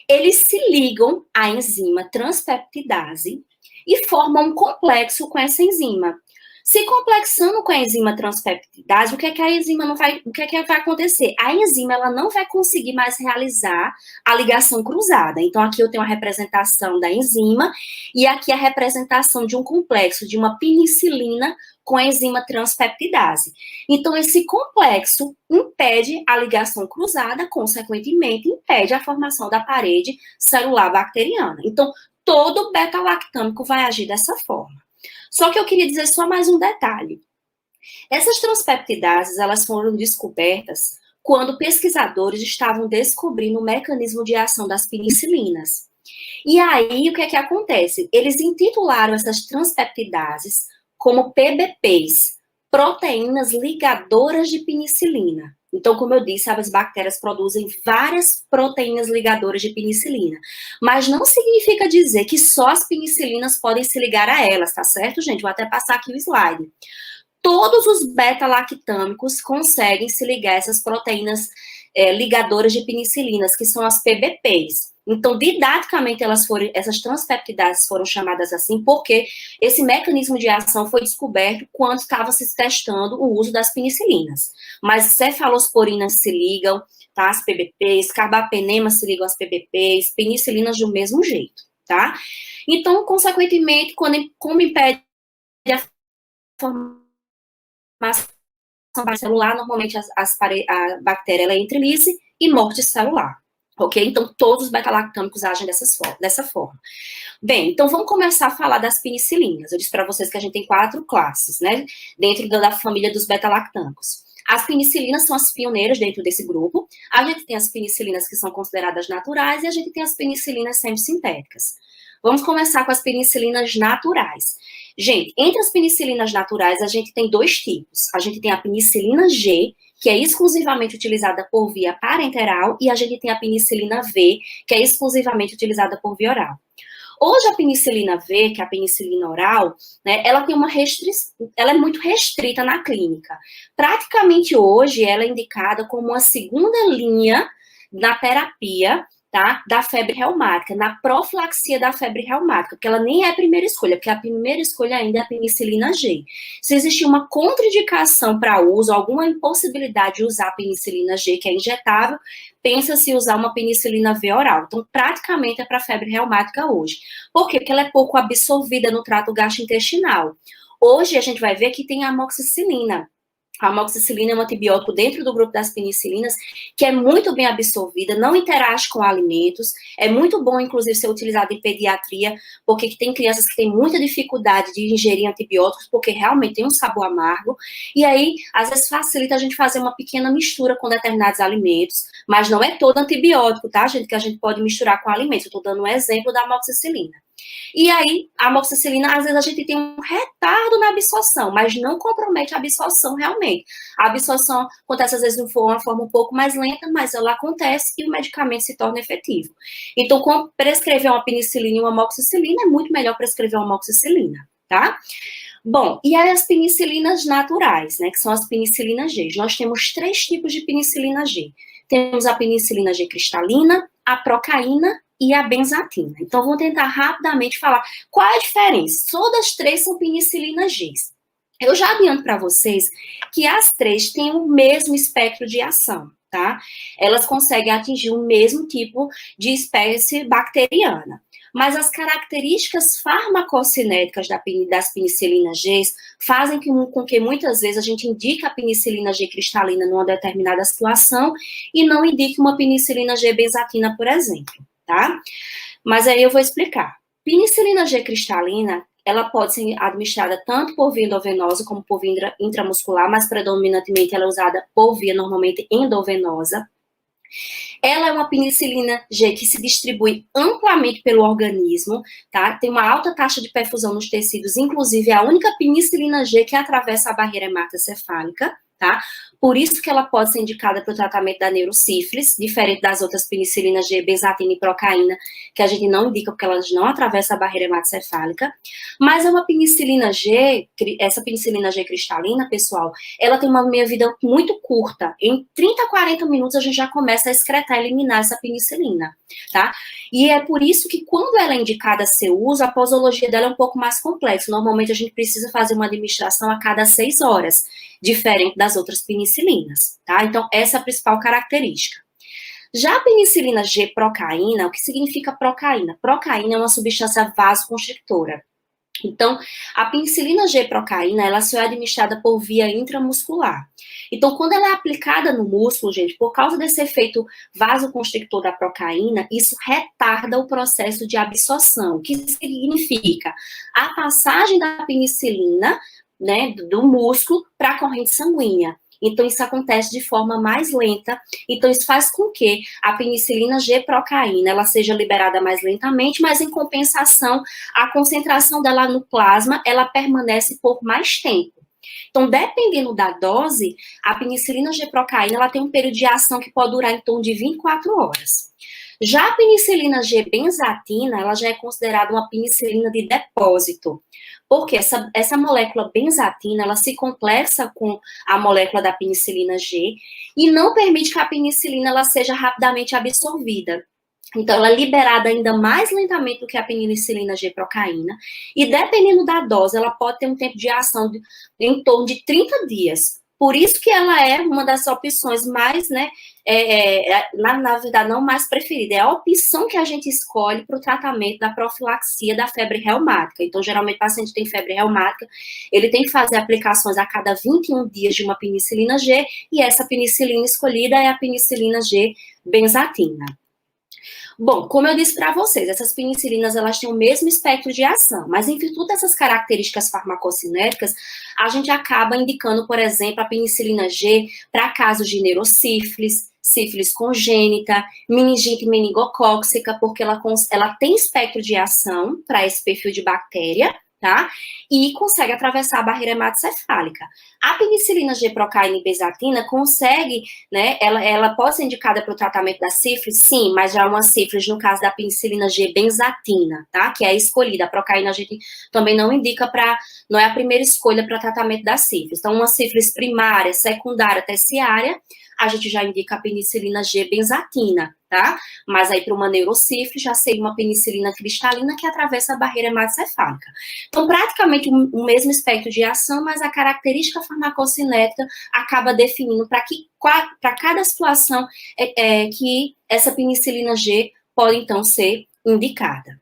Eles se ligam à enzima transpeptidase e formam um complexo com essa enzima. Se complexando com a enzima transpeptidase, o que é que a enzima não vai, o que é que vai acontecer? A enzima ela não vai conseguir mais realizar a ligação cruzada. Então aqui eu tenho a representação da enzima e aqui a representação de um complexo de uma penicilina com a enzima transpeptidase. Então esse complexo impede a ligação cruzada, consequentemente impede a formação da parede celular bacteriana. Então todo beta-lactâmico vai agir dessa forma. Só que eu queria dizer só mais um detalhe. Essas transpeptidases, elas foram descobertas quando pesquisadores estavam descobrindo o mecanismo de ação das penicilinas. E aí, o que é que acontece? Eles intitularam essas transpeptidases como PBPs, proteínas ligadoras de penicilina. Então, como eu disse, as bactérias produzem várias proteínas ligadoras de penicilina. Mas não significa dizer que só as penicilinas podem se ligar a elas, tá certo, gente? Vou até passar aqui o slide. Todos os beta-lactâmicos conseguem se ligar a essas proteínas ligadoras de penicilinas, que são as PBPs. Então, didaticamente, essas transpeptidases foram chamadas assim porque esse mecanismo de ação foi descoberto quando estava se testando o uso das penicilinas. Mas cefalosporinas se ligam, tá? As PBPs, carbapenemas se ligam às PBPs, penicilinas do mesmo jeito, tá? Então, consequentemente, como impede a formação celular, normalmente a bactéria ela entra em lise e morte celular. Ok? Então, todos os beta-lactâmicos agem dessa forma. Bem, então vamos começar a falar das penicilinas. Eu disse para vocês que a gente tem 4 classes, né? Dentro da família dos beta-lactâmicos. As penicilinas são as pioneiras dentro desse grupo. A gente tem as penicilinas que são consideradas naturais e a gente tem as penicilinas semissintéticas. Vamos começar com as penicilinas naturais. Gente, entre as penicilinas naturais, a gente tem 2 tipos. A gente tem a penicilina G, que é exclusivamente utilizada por via parenteral, e a gente tem a penicilina V, que é exclusivamente utilizada por via oral. Hoje a penicilina V, que é a penicilina oral, né, ela tem ela é muito restrita na clínica. Praticamente hoje ela é indicada como uma segunda linha na terapia, tá, da febre reumática, na profilaxia da febre reumática, porque ela nem é a primeira escolha, porque a primeira escolha ainda é a penicilina G. Se existir uma contraindicação para uso, alguma impossibilidade de usar a penicilina G, que é injetável, pensa-se usar uma penicilina V oral. Então, praticamente é para febre reumática hoje. Por quê? Porque ela é pouco absorvida no trato gastrointestinal. Hoje a gente vai ver que tem a amoxicilina. A amoxicilina é um antibiótico dentro do grupo das penicilinas que é muito bem absorvida, não interage com alimentos, é muito bom, inclusive, ser utilizado em pediatria, porque tem crianças que têm muita dificuldade de ingerir antibióticos, porque realmente tem um sabor amargo, e aí, às vezes, facilita a gente fazer uma pequena mistura com determinados alimentos, mas não é todo antibiótico, tá, gente, que a gente pode misturar com alimentos. Eu estou dando um exemplo da amoxicilina. E aí, a amoxicilina, às vezes a gente tem um retardo na absorção, mas não compromete a absorção realmente. A absorção acontece, às vezes, de uma forma um pouco mais lenta, mas ela acontece e o medicamento se torna efetivo. Então, quando prescrever uma penicilina e uma amoxicilina, é muito melhor prescrever uma amoxicilina, tá? Bom, e aí as penicilinas naturais, né, que são as penicilinas G. Nós temos 3 tipos de penicilina G. Temos a penicilina G cristalina, a procaína e a benzatina. Então, vou tentar rapidamente falar qual é a diferença. Todas as 3 são penicilina G. Eu já adianto para vocês que as 3 têm o mesmo espectro de ação, tá? Elas conseguem atingir o mesmo tipo de espécie bacteriana. Mas as características farmacocinéticas das penicilinas G fazem com que muitas vezes a gente indique a penicilina G cristalina numa determinada situação e não indique uma penicilina G benzatina, por exemplo, tá? Mas aí eu vou explicar. Penicilina G cristalina, ela pode ser administrada tanto por via endovenosa como por via intramuscular, mas predominantemente ela é usada por via normalmente endovenosa. Ela é uma penicilina G que se distribui amplamente pelo organismo, tá? Tem uma alta taxa de perfusão nos tecidos, inclusive é a única penicilina G que atravessa a barreira hematocefálica, tá? Por isso que ela pode ser indicada para o tratamento da neurosífilis, diferente das outras penicilinas G, benzatina e procaína, que a gente não indica porque elas não atravessam a barreira hematocefálica. Mas é uma penicilina G, essa penicilina G cristalina, pessoal, ela tem uma meia-vida muito curta. Em 30 a 40 minutos a gente já começa a excretar, eliminar essa penicilina, tá? E é por isso que quando ela é indicada a seu uso, a posologia dela é um pouco mais complexa. Normalmente a gente precisa fazer uma administração a cada 6 horas, diferente das outras penicilinas, tá? Então, essa é a principal característica. Já a penicilina G-procaína, o que significa procaína? Procaína é uma substância vasoconstrictora. Então, a penicilina G-procaína, ela só é administrada por via intramuscular. Então, quando ela é aplicada no músculo, gente, por causa desse efeito vasoconstrictor da procaína, isso retarda o processo de absorção. O que significa? A passagem da penicilina, né, do músculo para a corrente sanguínea. Então, isso acontece de forma mais lenta. Então, isso faz com que a penicilina G-procaína ela seja liberada mais lentamente, mas, em compensação, a concentração dela no plasma, ela permanece por mais tempo. Então, dependendo da dose, a penicilina G-procaína ela tem um período de ação que pode durar em torno de 24 horas. Já a penicilina G-benzatina, ela já é considerada uma penicilina de depósito, porque essa molécula benzatina, ela se complexa com a molécula da penicilina G e não permite que a penicilina ela seja rapidamente absorvida. Então, ela é liberada ainda mais lentamente do que a penicilina G-procaína e, dependendo da dose, ela pode ter um tempo de ação de em torno de 30 dias. Por isso que ela é uma das opções mais, né, na verdade, não mais preferida, é a opção que a gente escolhe para o tratamento da profilaxia da febre reumática. Então, geralmente, o paciente tem febre reumática, ele tem que fazer aplicações a cada 21 dias de uma penicilina G, e essa penicilina escolhida é a penicilina G-benzatina. Bom, como eu disse para vocês, essas penicilinas elas têm o mesmo espectro de ação, mas em virtude dessas características farmacocinéticas, a gente acaba indicando, por exemplo, a penicilina G para casos de neurosífilis, sífilis congênita, meningite meningocócica, porque ela tem espectro de ação para esse perfil de bactéria, tá? E consegue atravessar a barreira hematocefálica. A penicilina G-procaína e benzatina consegue, né, ela pode ser indicada para o tratamento da sífilis, sim, mas já é uma sífilis no caso da penicilina G-benzatina, tá? Que é a escolhida. A procaína a gente também não indica não é a primeira escolha para tratamento da sífilis. Então, uma sífilis primária, secundária, terciária, a gente já indica a penicilina G-benzatina, tá? Mas aí para uma neurosífilis já seria uma penicilina cristalina que atravessa a barreira hematocefálica. Então, praticamente o mesmo espectro de ação, mas a característica farmacocinética acaba definindo para cada situação que essa penicilina G pode, então, ser indicada.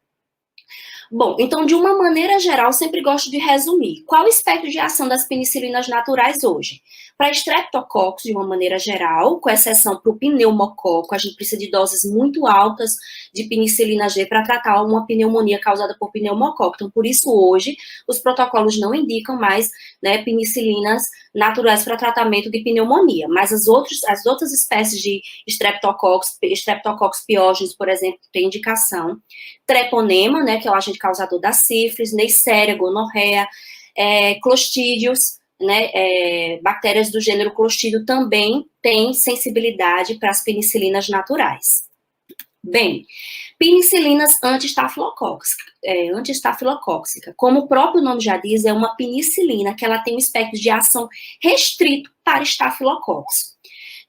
Bom, então, de uma maneira geral, sempre gosto de resumir. Qual o espectro de ação das penicilinas naturais hoje? Para estreptococcus, de uma maneira geral, com exceção para o pneumococo, a gente precisa de doses muito altas de penicilina G para tratar uma pneumonia causada por pneumococo. Então, por isso, hoje, os protocolos não indicam mais, né, penicilinas naturais para tratamento de pneumonia. Mas as outras espécies de estreptococcus piógenes, por exemplo, têm indicação. Treponema, né, que é o agente causador da sífilis, Neisseria, gonorreia, clostídeos, né, bactérias do gênero Clostridium também têm sensibilidade para as penicilinas naturais. Bem, penicilinas anti-estafilocóxica. Como o próprio nome já diz, é uma penicilina que ela tem um espectro de ação restrito para estafilococcus.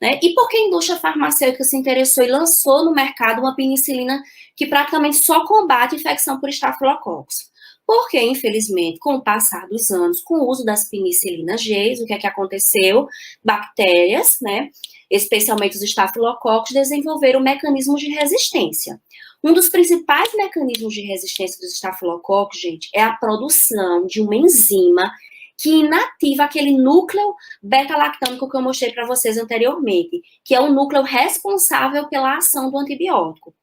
Né? E por que a indústria farmacêutica se interessou e lançou no mercado uma penicilina que praticamente só combate infecção por estafilococcus? Porque, infelizmente, com o passar dos anos, com o uso das penicilinas G, o que é que aconteceu? Bactérias, né, especialmente os estafilococos, desenvolveram mecanismos de resistência. Um dos principais mecanismos de resistência dos estafilococos, gente, é a produção de uma enzima que inativa aquele núcleo beta-lactâmico que eu mostrei para vocês anteriormente, que é o núcleo responsável pela ação do antibiótico.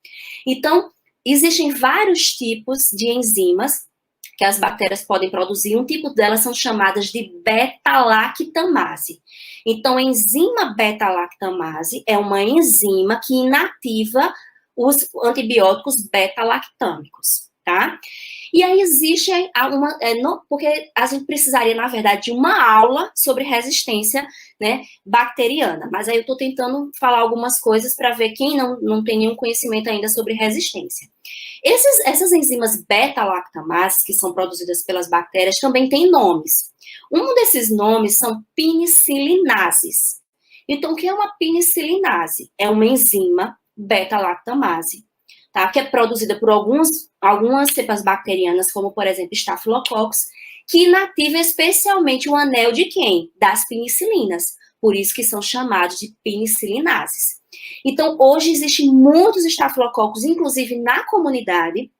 Então, existem vários tipos de enzimas que as bactérias podem produzir. Um tipo delas são chamadas de beta-lactamase. Então, a enzima beta-lactamase é uma enzima que inativa os antibióticos beta-lactâmicos, tá? E aí existe porque a gente precisaria, na verdade, de uma aula sobre resistência, né, bacteriana. Mas aí eu estou tentando falar algumas coisas para ver quem não tem nenhum conhecimento ainda sobre resistência. Essas enzimas beta-lactamases, que são produzidas pelas bactérias, também têm nomes. Um desses nomes são penicilinases. Então, o que é uma penicilinase? É uma enzima beta-lactamase, tá? Que é produzida por algumas cepas bacterianas, como, por exemplo, Staphylococcus, que inativa especialmente o anel de quem? Das penicilinas. Por isso que são chamados de penicilinases. Então, hoje existem muitos estafilococcos, inclusive na comunidade,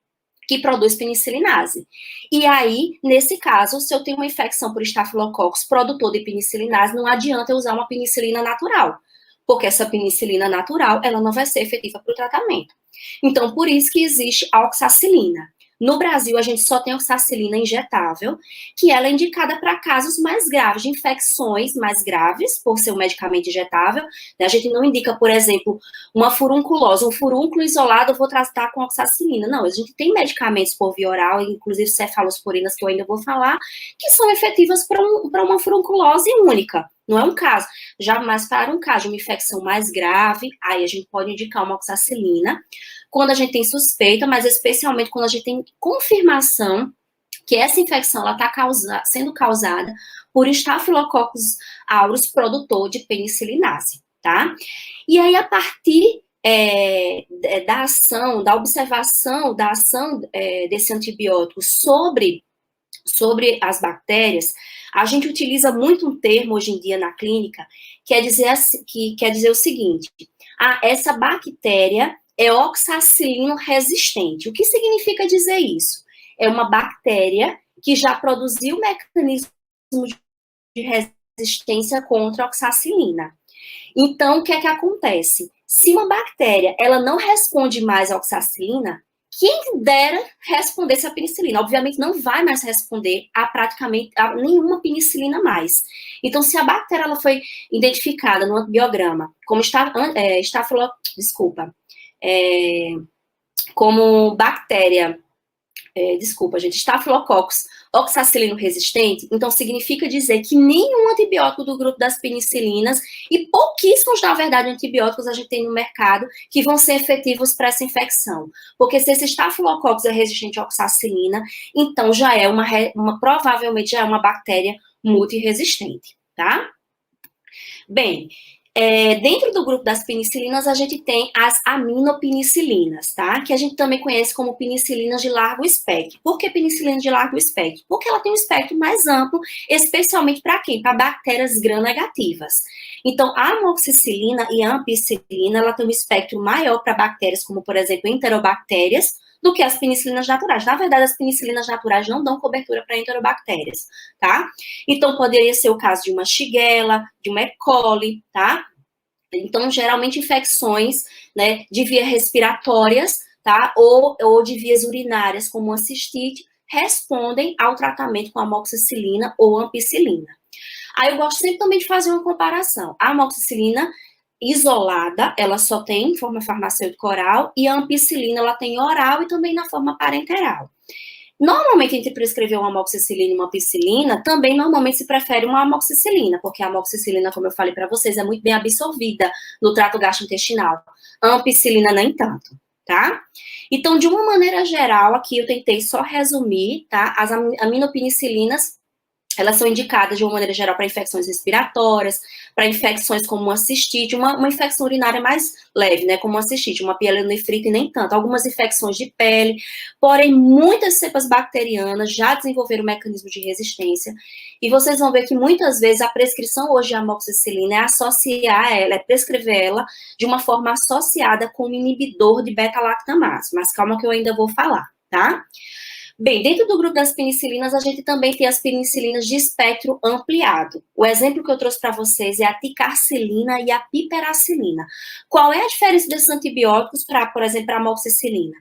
que produz penicilinase. E aí, nesse caso, se eu tenho uma infecção por estafilococcus produtor de penicilinase, não adianta eu usar uma penicilina natural, porque essa penicilina natural, ela não vai ser efetiva para o tratamento. Então, por isso que existe a oxacilina. No Brasil, a gente só tem oxacilina injetável, que ela é indicada para casos mais graves, de infecções mais graves, por ser um medicamento injetável. A gente não indica, por exemplo, uma furunculose, um furúnculo isolado, eu vou tratar com oxacilina. Não, a gente tem medicamentos por via oral, inclusive cefalosporinas, que eu ainda vou falar, que são efetivas para uma furunculose única. Não é um caso. Já mais para um caso de uma infecção mais grave, aí a gente pode indicar uma oxacilina. Quando a gente tem suspeita, mas especialmente quando a gente tem confirmação que essa infecção está sendo causada por Staphylococcus aureus, produtor de penicilinase, tá? E aí, a partir da ação, da observação da ação desse antibiótico sobre as bactérias, a gente utiliza muito um termo hoje em dia na clínica, que quer dizer o seguinte: essa bactéria é oxacilino resistente. O que significa dizer isso? É uma bactéria que já produziu mecanismo de resistência contra a oxacilina. Então, o que é que acontece? Se uma bactéria ela não responde mais à oxacilina, quem dera respondesse à penicilina. Obviamente, não vai mais responder praticamente a nenhuma penicilina mais. Então, se a bactéria ela foi identificada no antibiograma como como bactéria, Staphylococcus oxacilino resistente, então significa dizer que nenhum antibiótico do grupo das penicilinas, e pouquíssimos, na verdade, antibióticos a gente tem no mercado que vão ser efetivos para essa infecção. Porque se esse Staphylococcus é resistente à oxacilina, então já é provavelmente já é uma bactéria multiresistente, tá? Bem, dentro do grupo das penicilinas, a gente tem as aminopenicilinas, tá? Que a gente também conhece como penicilinas de largo espectro. Por que penicilina de largo espectro? Porque ela tem um espectro mais amplo, especialmente para quem? Para bactérias gram-negativas. Então, a amoxicilina e a ampicilina, ela tem um espectro maior para bactérias como, por exemplo, enterobactérias, do que as penicilinas naturais. Na verdade, as penicilinas naturais não dão cobertura para enterobactérias, tá? Então, poderia ser o caso de uma Shigella, de uma E. coli, tá? Então, geralmente, infecções, né, de vias respiratórias, tá? Ou de vias urinárias, como a cistite, respondem ao tratamento com amoxicilina ou ampicilina. Aí eu gosto sempre também de fazer uma comparação. A amoxicilina isolada, ela só tem em forma farmacêutica oral, e a ampicilina, ela tem oral e também na forma parenteral. Normalmente, entre prescrever uma amoxicilina e uma ampicilina, também normalmente se prefere uma amoxicilina, porque a amoxicilina, como eu falei para vocês, é muito bem absorvida no trato gastrointestinal. A ampicilina nem tanto, tá? Então, de uma maneira geral, aqui eu tentei só resumir, tá? As aminopenicilinas, elas são indicadas de uma maneira geral para infecções respiratórias, para infecções como uma cistite, uma infecção urinária mais leve, né, como uma cistite, uma pielonefrite, nem tanto, algumas infecções de pele, porém, muitas cepas bacterianas já desenvolveram mecanismo de resistência, e vocês vão ver que muitas vezes a prescrição hoje de amoxicilina é associar ela, é prescrever ela de uma forma associada com um inibidor de beta-lactamase, mas calma que eu ainda vou falar, tá? Bem, dentro do grupo das penicilinas, a gente também tem as penicilinas de espectro ampliado. O exemplo que eu trouxe para vocês é a ticarcilina e a piperacilina. Qual é a diferença desses antibióticos para, por exemplo, a amoxicilina?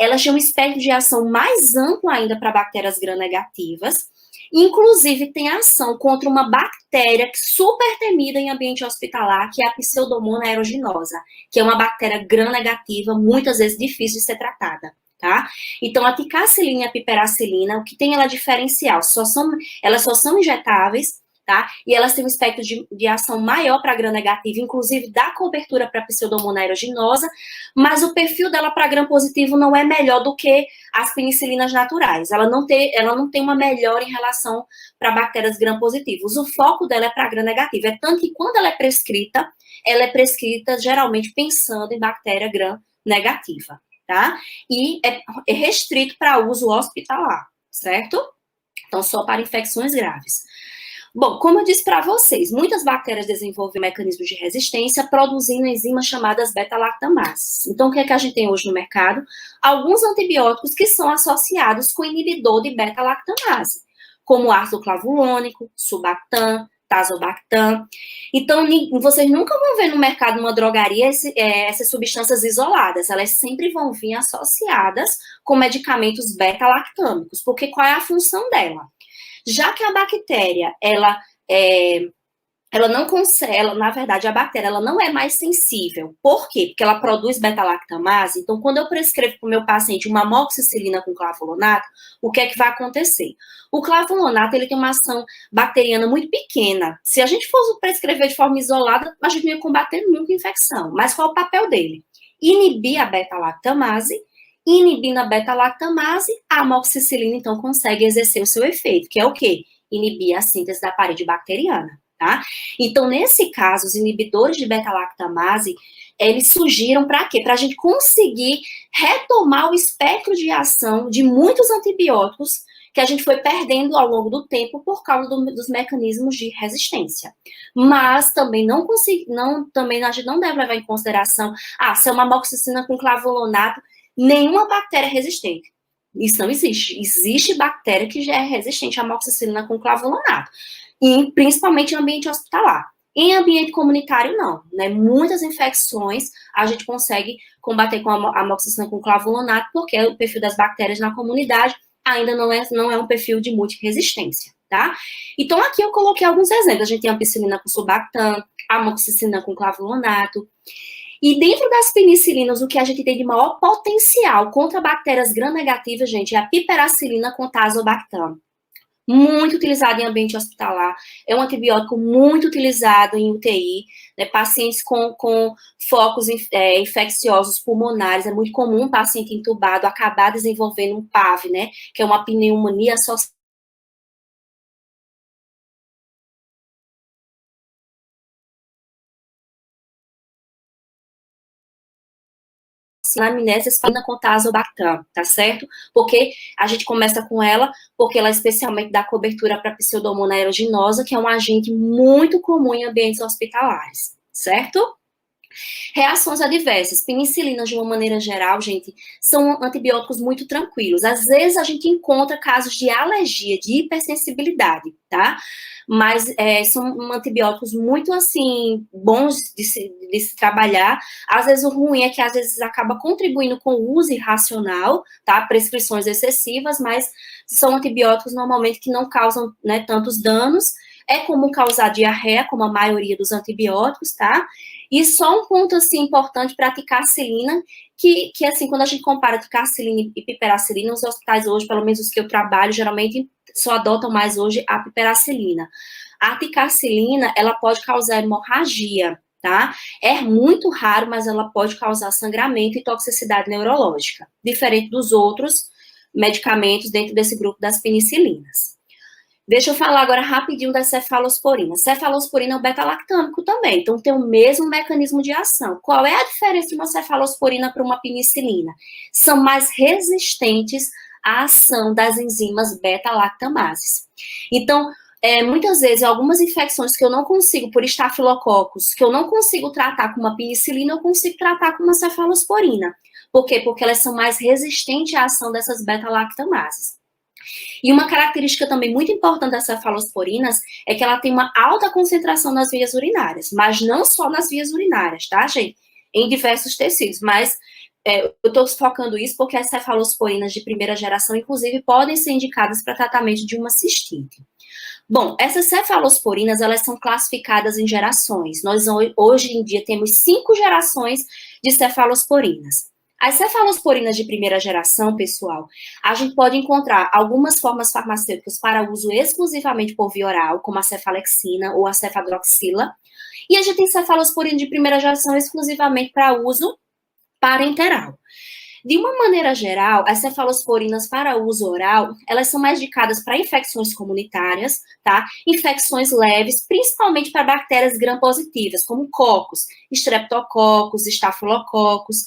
Elas têm um espectro de ação mais amplo ainda para bactérias gram-negativas, inclusive tem ação contra uma bactéria super temida em ambiente hospitalar, que é a Pseudomonas aeruginosa, que é uma bactéria gram-negativa, muitas vezes difícil de ser tratada. tá? Então, a ticarcilina e a piperacilina, o que tem ela diferencial? Elas só são injetáveis, tá? E elas têm um espectro de ação maior para gram-negativo, inclusive dá cobertura para pseudomonas aeruginosa, mas o perfil dela para gram-positivo não é melhor do que as penicilinas naturais. Ela não tem uma melhora em relação para bactérias gram-positivas. O foco dela é para gram-negativo. É tanto que quando ela é prescrita geralmente pensando em bactéria gram-negativa, tá? E é restrito para uso hospitalar, certo? Então, só para infecções graves. Bom, como eu disse para vocês, muitas bactérias desenvolvem mecanismos de resistência produzindo enzimas chamadas beta-lactamases. Então, o que é que a gente tem hoje no mercado? Alguns antibióticos que são associados com inibidor de beta-lactamase, como ácido clavulônico, Subactam, Tazobactam. Então, vocês nunca vão ver no mercado, numa drogaria, essas substâncias isoladas. Elas sempre vão vir associadas com medicamentos beta-lactâmicos, porque qual é a função dela? Já que a bactéria, ela não consegue, na verdade, a bactéria ela não é mais sensível. Por quê? Porque ela produz beta-lactamase. Então, quando eu prescrevo para o meu paciente uma amoxicilina com clavulonato, o que é que vai acontecer? O clavulonato, ele tem uma ação bacteriana muito pequena. Se a gente fosse prescrever de forma isolada, a gente não ia combater nunca a infecção. Mas qual é o papel dele? Inibir a beta-lactamase. Inibindo a beta-lactamase, a amoxicilina, então, consegue exercer o seu efeito, que é o quê? Inibir a síntese da parede bacteriana, tá? Então, nesse caso, os inibidores de beta-lactamase, eles surgiram para quê? Para a gente conseguir retomar o espectro de ação de muitos antibióticos que a gente foi perdendo ao longo do tempo por causa dos mecanismos de resistência. Mas também também a gente não deve levar em consideração, se é uma amoxicilina com clavulonato, nenhuma bactéria é resistente. Isso não existe. Existe bactéria que já é resistente à amoxicilina com clavulonato, e principalmente em ambiente hospitalar. Em ambiente comunitário, não, né? Muitas infecções a gente consegue combater com a amoxicilina com clavulonato, porque o perfil das bactérias na comunidade ainda não é um perfil de multiresistência, tá? Então, aqui eu coloquei alguns exemplos. A gente tem a ampicilina com Subactam, a amoxicilina com clavulonato. E dentro das penicilinas, o que a gente tem de maior potencial contra bactérias gram-negativas, gente, é a piperacilina com Tazobactam. Muito utilizado em ambiente hospitalar. É um antibiótico muito utilizado em UTI, né, pacientes com focos infecciosos pulmonares. É muito comum um paciente entubado acabar desenvolvendo um PAV, né, que é uma pneumonia associada na amnésia espalina com Tazobactam, tá certo? Porque a gente começa com ela, porque ela especialmente dá cobertura para pseudomonas aeruginosa, que é um agente muito comum em ambientes hospitalares, certo? Reações adversas. Penicilinas, de uma maneira geral, gente, são antibióticos muito tranquilos. Às vezes a gente encontra casos de alergia, de hipersensibilidade, tá? Mas são antibióticos muito, assim, bons de se trabalhar. Às vezes o ruim é que, às vezes, acaba contribuindo com o uso irracional, tá? Prescrições excessivas, mas são antibióticos, normalmente, que não causam, né, tantos danos. É comum causar diarreia, como a maioria dos antibióticos, tá? E só um ponto, assim, importante para a ticarcilina, que, assim, quando a gente compara ticarcilina e piperacilina, os hospitais hoje, pelo menos os que eu trabalho, geralmente só adotam mais hoje a piperacilina. A ticarcilina, ela pode causar hemorragia, tá? É muito raro, mas ela pode causar sangramento e toxicidade neurológica, diferente dos outros medicamentos dentro desse grupo das penicilinas. Deixa eu falar agora rapidinho da cefalosporina. Cefalosporina é o beta-lactâmico também, então tem o mesmo mecanismo de ação. Qual é a diferença de uma cefalosporina para uma penicilina? São mais resistentes à ação das enzimas beta-lactamases. Então, muitas vezes, algumas infecções que eu não consigo, por estafilococos, que eu não consigo tratar com uma penicilina, eu consigo tratar com uma cefalosporina. Por quê? Porque elas são mais resistentes à ação dessas beta-lactamases. E uma característica também muito importante das cefalosporinas é que ela tem uma alta concentração nas vias urinárias, mas não só nas vias urinárias, tá, gente? Em diversos tecidos, mas eu estou focando isso porque as cefalosporinas de primeira geração, inclusive, podem ser indicadas para tratamento de uma cistite. Bom, essas cefalosporinas, elas são classificadas em gerações. Nós, hoje em dia, temos 5 gerações de cefalosporinas. As cefalosporinas de primeira geração, pessoal, a gente pode encontrar algumas formas farmacêuticas para uso exclusivamente por via oral, como a cefalexina ou a cefadroxila, e a gente tem cefalosporina de primeira geração exclusivamente para uso parenteral. De uma maneira geral, as cefalosporinas para uso oral, elas são mais indicadas para infecções comunitárias, tá? Infecções leves, principalmente para bactérias gram-positivas, como cocos, streptococcus, estafilococcus.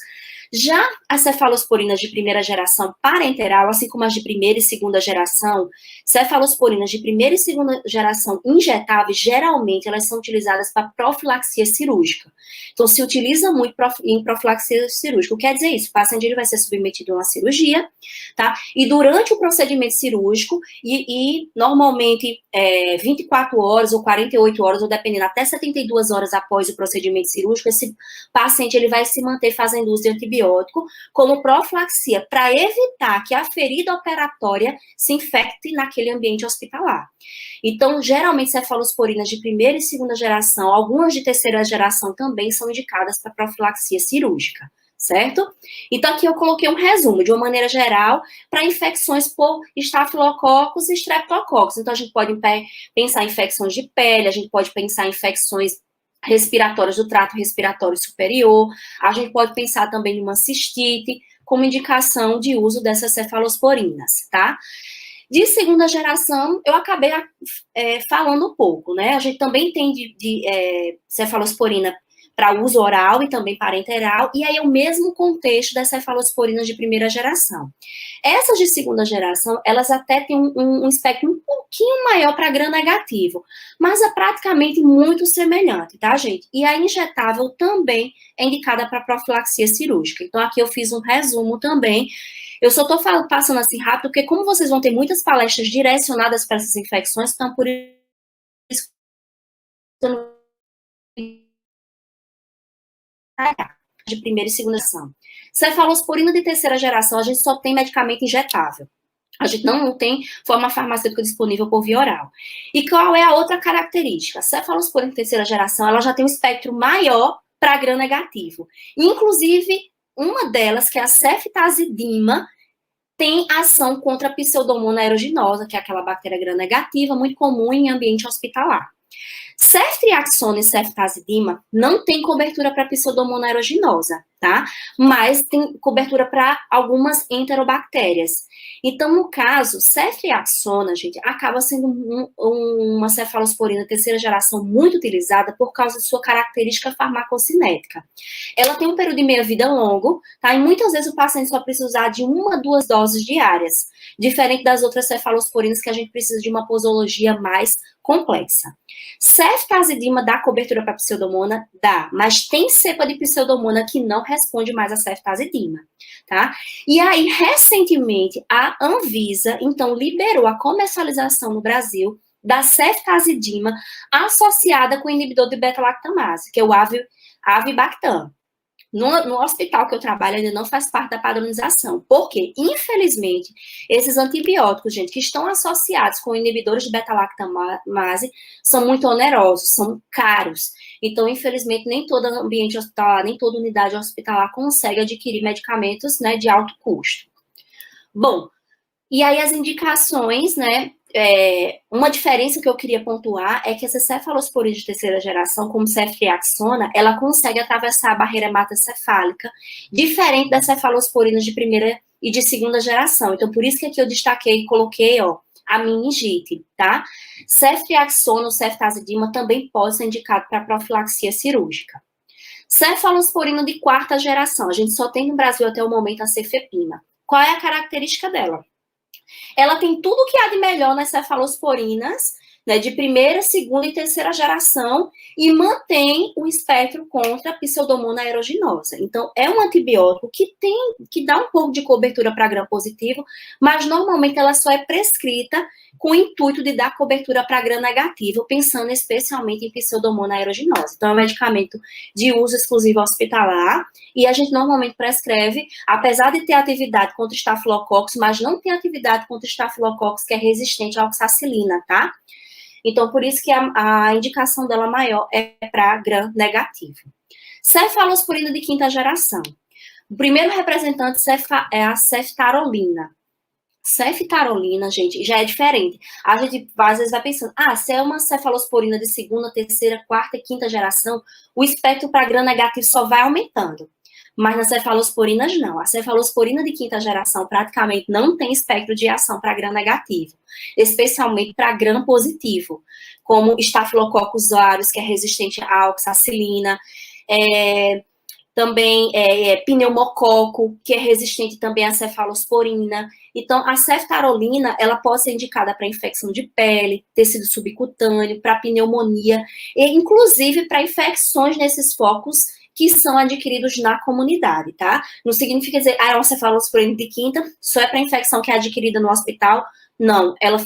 Já as cefalosporinas de primeira geração parenteral, assim como as de primeira e segunda geração, cefalosporinas de primeira e segunda geração injetáveis, geralmente elas são utilizadas para profilaxia cirúrgica. Então, se utiliza muito em profilaxia cirúrgica. O que quer dizer isso? O paciente ele vai ser submetido a uma cirurgia, tá? E durante o procedimento cirúrgico, normalmente 24 horas ou 48 horas, ou dependendo, até 72 horas após o procedimento cirúrgico, esse paciente ele vai se manter fazendo uso de antibiótico como profilaxia, para evitar que a ferida operatória se infecte naquele ambiente hospitalar. Então, geralmente, cefalosporinas de primeira e segunda geração, algumas de terceira geração também são indicadas para profilaxia cirúrgica, certo? Então, aqui eu coloquei um resumo, de uma maneira geral, para infecções por estafilococcus e streptococcus. Então, a gente pode pensar em infecções de pele, a gente pode pensar em infecções respiratórias do trato respiratório superior, a gente pode pensar também em uma cistite, como indicação de uso dessas cefalosporinas, tá? De segunda geração, eu acabei falando um pouco, né? A gente também tem cefalosporina para uso oral e também parenteral, e aí é o mesmo contexto das cefalosporinas de primeira geração. Essas de segunda geração, elas até têm um espectro um pouquinho maior para gram-negativo, mas é praticamente muito semelhante, tá, gente? E a injetável também é indicada para profilaxia cirúrgica. Então, aqui eu fiz um resumo também. Eu só estou passando assim rápido, porque como vocês vão ter muitas palestras direcionadas para essas infecções, então por isso que eu não de primeira e segunda geração. Cefalosporina de terceira geração, a gente só tem medicamento injetável. A gente não tem forma farmacêutica disponível por via oral. E qual é a outra característica? A cefalosporina de terceira geração, ela já tem um espectro maior para gram-negativo. Inclusive, uma delas, que é a ceftazidima, tem ação contra a Pseudomonas aeruginosa, que é aquela bactéria gram-negativa, muito comum em ambiente hospitalar. Ceftriaxona e ceftazidima não tem cobertura para Pseudomonas aeruginosa, tá? Mas tem cobertura para algumas enterobactérias. Então, no caso, ceftriaxona, gente, acaba sendo uma cefalosporina terceira geração muito utilizada por causa de sua característica farmacocinética. Ela tem um período de meia-vida longo, tá? E muitas vezes o paciente só precisa usar de 1 a 2 doses diárias, diferente das outras cefalosporinas que a gente precisa de uma posologia mais complexa. Ceftazidima dá cobertura para Pseudomonas? Dá, mas tem cepa de Pseudomonas que não responde mais a ceftazidima, tá? E aí, recentemente, a Anvisa, então, liberou a comercialização no Brasil da ceftazidima associada com o inibidor de beta-lactamase, que é o avibactam. No hospital que eu trabalho ainda não faz parte da padronização. Porque, infelizmente, esses antibióticos, gente, que estão associados com inibidores de beta-lactamase são muito onerosos, são caros. Então, infelizmente, nem todo ambiente hospitalar, nem toda unidade hospitalar consegue adquirir medicamentos, né, de alto custo. Bom, e aí as indicações, né, uma diferença que eu queria pontuar é que essa cefalosporina de terceira geração, como ceftriaxona, ela consegue atravessar a barreira hematocefálica, diferente das cefalosporinas de primeira e de segunda geração. Então, por isso que aqui eu destaquei e coloquei, ó, a meningite, tá? Ceftriaxona ou ceftazidima também pode ser indicado para profilaxia cirúrgica. Cefalosporina de quarta geração, a gente só tem no Brasil até o momento a cefepima. Qual é a característica dela? Ela tem tudo que há de melhor nas cefalosporinas, né, de primeira, segunda e terceira geração, e mantém o espectro contra a Pseudomonas aeruginosa. Então, é um antibiótico que dá um pouco de cobertura para gram-positivo, mas normalmente ela só é prescrita com o intuito de dar cobertura para gram-negativo, pensando especialmente em Pseudomonas aeruginosa. Então, é um medicamento de uso exclusivo hospitalar, e a gente normalmente prescreve, apesar de ter atividade contra estafilococcus, mas não tem atividade contra estafilococcus que é resistente à oxacilina, tá? Então, por isso que a indicação dela maior é para gram-negativo. Cefalosporina de quinta geração. O primeiro representante é a ceftarolina. Ceftarolina, gente, já é diferente. A gente às vezes vai pensando, se é uma cefalosporina de segunda, terceira, quarta e quinta geração, o espectro para gram negativo só vai aumentando. Mas nas cefalosporinas, não. A cefalosporina de quinta geração praticamente não tem espectro de ação para gram negativo, especialmente para gram positivo, como Staphylococcus aureus, que é resistente à oxacilina, também pneumococo, que é resistente também à cefalosporina. Então, a ceftarolina, ela pode ser indicada para infecção de pele, tecido subcutâneo, para pneumonia, e inclusive para infecções nesses focos que são adquiridos na comunidade, tá? Não significa dizer, é uma cefalosporina de quinta, só é para infecção que é adquirida no hospital. Não, ela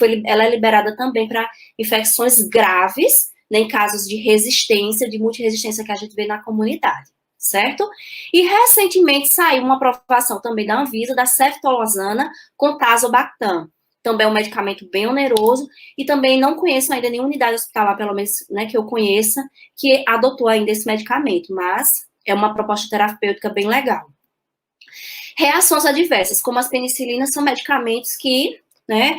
é liberada também para infecções graves, né, em casos de resistência, de multiresistência que a gente vê na comunidade, certo? E recentemente saiu uma aprovação também da Anvisa da ceftolozana com tazobactam. Também é um medicamento bem oneroso e também não conheço ainda nenhuma unidade hospitalar, pelo menos, né, que eu conheça, que adotou ainda esse medicamento, mas é uma proposta terapêutica bem legal. Reações adversas, como as penicilinas, são medicamentos que, né,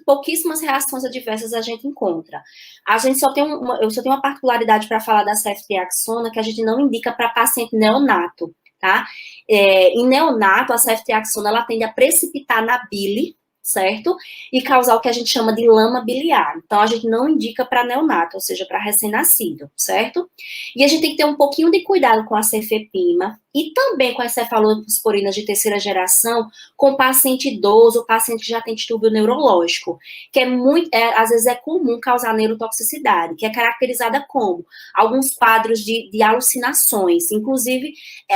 pouquíssimas reações adversas a gente encontra. A gente eu só tenho uma particularidade para falar da ceftriaxona, que a gente não indica para paciente neonato, tá? Em neonato, a ceftriaxona, ela tende a precipitar na bile, certo? E causar o que a gente chama de lama biliar. Então, a gente não indica para neonato, ou seja, para recém-nascido, certo? E a gente tem que ter um pouquinho de cuidado com a cefepima e também com as cefalosporinas de terceira geração, com paciente idoso, paciente que já tem distúrbio neurológico, que às vezes é comum causar neurotoxicidade, que é caracterizada como alguns quadros de alucinações. Inclusive,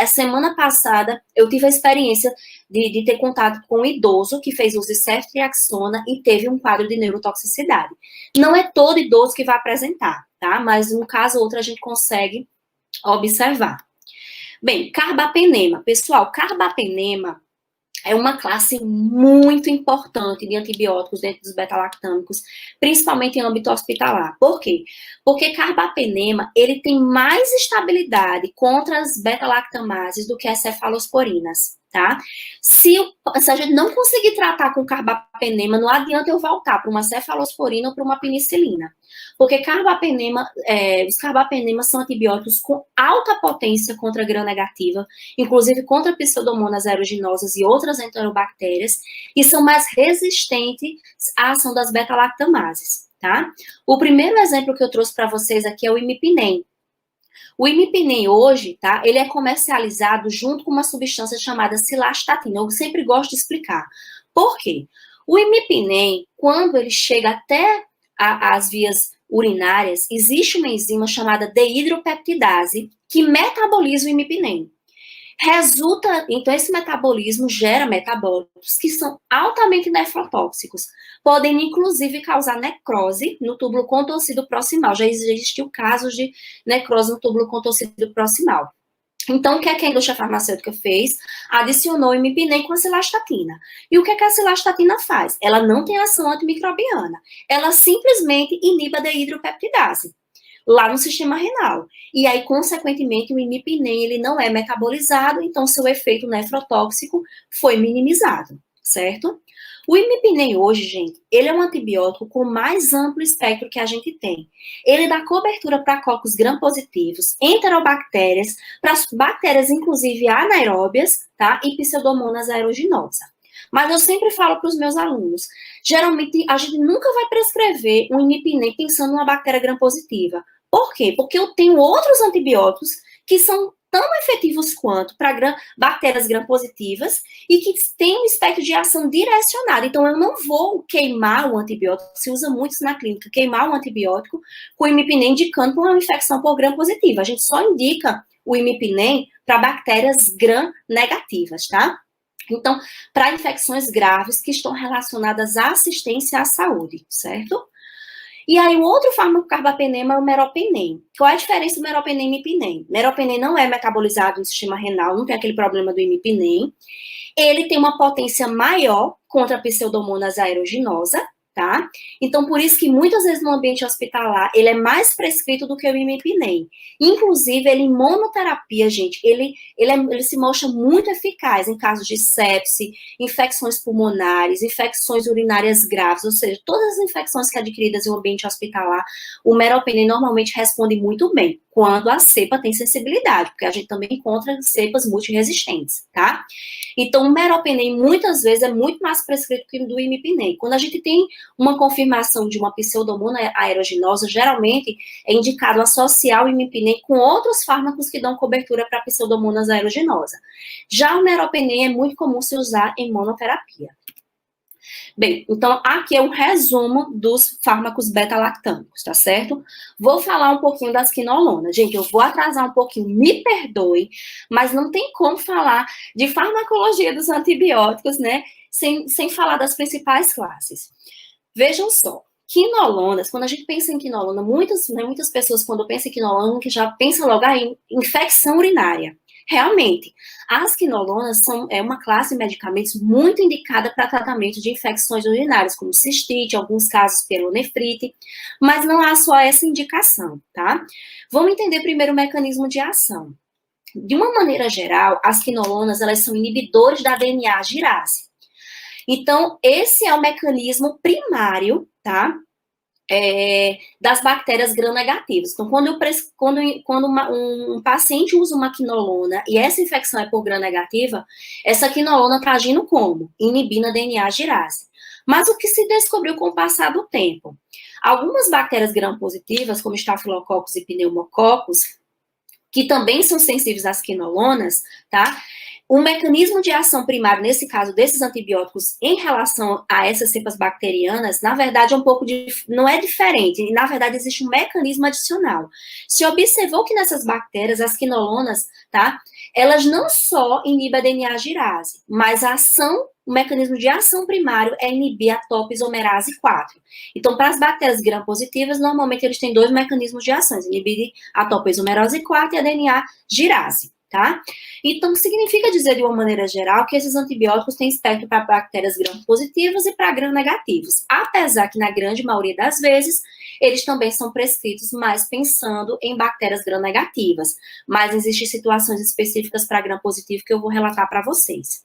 semana passada, eu tive a experiência de ter contato com um idoso que fez uso de ceftriaxona e teve um quadro de neurotoxicidade. Não é todo idoso que vai apresentar, tá? Mas um caso ou outro a gente consegue observar. Bem, carbapenema. Pessoal, carbapenema é uma classe muito importante de antibióticos dentro dos beta-lactâmicos, principalmente em âmbito hospitalar. Por quê? Porque carbapenema, ele tem mais estabilidade contra as beta-lactamases do que as cefalosporinas, tá? Se a gente não conseguir tratar com carbapenema, não adianta eu voltar para uma cefalosporina ou para uma penicilina. Porque os carbapenemas são antibióticos com alta potência contra gram-negativa, inclusive contra pseudomonas aeruginosas e outras enterobactérias, e são mais resistentes à ação das beta-lactamases, tá? O primeiro exemplo que eu trouxe para vocês aqui é o imipinem. O imipinem hoje, tá, ele é comercializado junto com uma substância chamada cilastatina. Eu sempre gosto de explicar. Por quê? O imipinem, quando ele chega até as vias urinárias, existe uma enzima chamada dehidropeptidase que metaboliza o imipinem. Então, esse metabolismo gera metabólitos que são altamente nefrotóxicos. Podem, inclusive, causar necrose no túbulo contorcido proximal. Já existiu casos de necrose no túbulo contorcido proximal. Então, o que é que a indústria farmacêutica fez? Adicionou o imipinem com a cilastatina. E o que é que a cilastatina faz? Ela não tem ação antimicrobiana. Ela simplesmente inibe a dehidropeptidase lá no sistema renal. E aí, consequentemente, o imipinem, ele não é metabolizado, então seu efeito nefrotóxico foi minimizado, certo? O imipinem hoje, gente, ele é um antibiótico com mais amplo espectro que a gente tem. Ele dá cobertura para cocos gram-positivos, enterobactérias, para bactérias, inclusive, anaeróbias, tá? E pseudomonas aeruginosa. Mas eu sempre falo para os meus alunos, geralmente a gente nunca vai prescrever um imipinem pensando numa bactéria gram-positiva. Por quê? Porque eu tenho outros antibióticos que são tão efetivos quanto para bactérias gram-positivas e que têm um espectro de ação direcionado. Então, eu não vou queimar o antibiótico, se usa muito isso na clínica, queimar o antibiótico com o imipinem indicando uma infecção por gram-positiva. A gente só indica o imipinem para bactérias gram-negativas, tá? Então, para infecções graves que estão relacionadas à assistência à saúde, certo? E aí, o outro fármaco carbapenema é o meropenem. Qual é a diferença do meropenem e imipinem? Meropenem não é metabolizado no sistema renal, não tem aquele problema do imipinem. Ele tem uma potência maior contra a pseudomonas aeruginosa, tá? Então, por isso que muitas vezes no ambiente hospitalar, ele é mais prescrito do que o imipnem. Inclusive, ele em monoterapia, gente, ele se mostra muito eficaz em casos de sepse, infecções pulmonares, infecções urinárias graves, ou seja, todas as infecções que adquiridas em um ambiente hospitalar, o meropenem normalmente responde muito bem, quando a cepa tem sensibilidade, porque a gente também encontra cepas multiresistentes, tá? Então, o meropenem, muitas vezes, é muito mais prescrito que o do imipnem. Quando a gente tem uma confirmação de uma pseudomonas aeruginosa, geralmente é indicado associar o imipnem com outros fármacos que dão cobertura para a pseudomonas aeruginosa. Já o meropenem é muito comum se usar em monoterapia. Bem, então aqui é um resumo dos fármacos beta-lactâmicos, tá certo? Vou falar um pouquinho das quinolonas. Gente, eu vou atrasar um pouquinho, me perdoe, mas não tem como falar de farmacologia dos antibióticos, né, sem falar das principais classes. Vejam só, quinolonas, quando a gente pensa em quinolona, muitas pessoas, quando pensam em quinolona, que já pensam logo em infecção urinária. Realmente, as quinolonas são uma classe de medicamentos muito indicada para tratamento de infecções urinárias, como cistite, alguns casos pielonefrite, mas não há só essa indicação, tá? Vamos entender primeiro o mecanismo de ação. De uma maneira geral, as quinolonas, elas são inibidores da DNA girase. Então, esse é o mecanismo primário, tá? Das bactérias gram-negativas. Então, quando um paciente usa uma quinolona e essa infecção é por gram-negativa, essa quinolona está agindo como? Inibindo a DNA girase. Mas o que se descobriu com o passar do tempo? Algumas bactérias gram-positivas, como estafilococcus e pneumococcus, que também são sensíveis às quinolonas, tá? O mecanismo de ação primário, nesse caso, desses antibióticos em relação a essas cepas bacterianas, na verdade, é um pouco não é diferente, na verdade, existe um mecanismo adicional. Se observou que nessas bactérias, as quinolonas, tá? Elas não só inibem a DNA girase, mas o mecanismo de ação primário é inibir a topoisomerase 4. Então, para as bactérias gram-positivas, normalmente eles têm dois mecanismos de ação, inibir a topoisomerase 4 e a DNA girase. Tá? Então, significa dizer, de uma maneira geral, que esses antibióticos têm espectro para bactérias gram-positivas e para gram-negativos, apesar que, na grande maioria das vezes, eles também são prescritos mais pensando em bactérias gram-negativas, mas existem situações específicas para gram-positivo que eu vou relatar para vocês.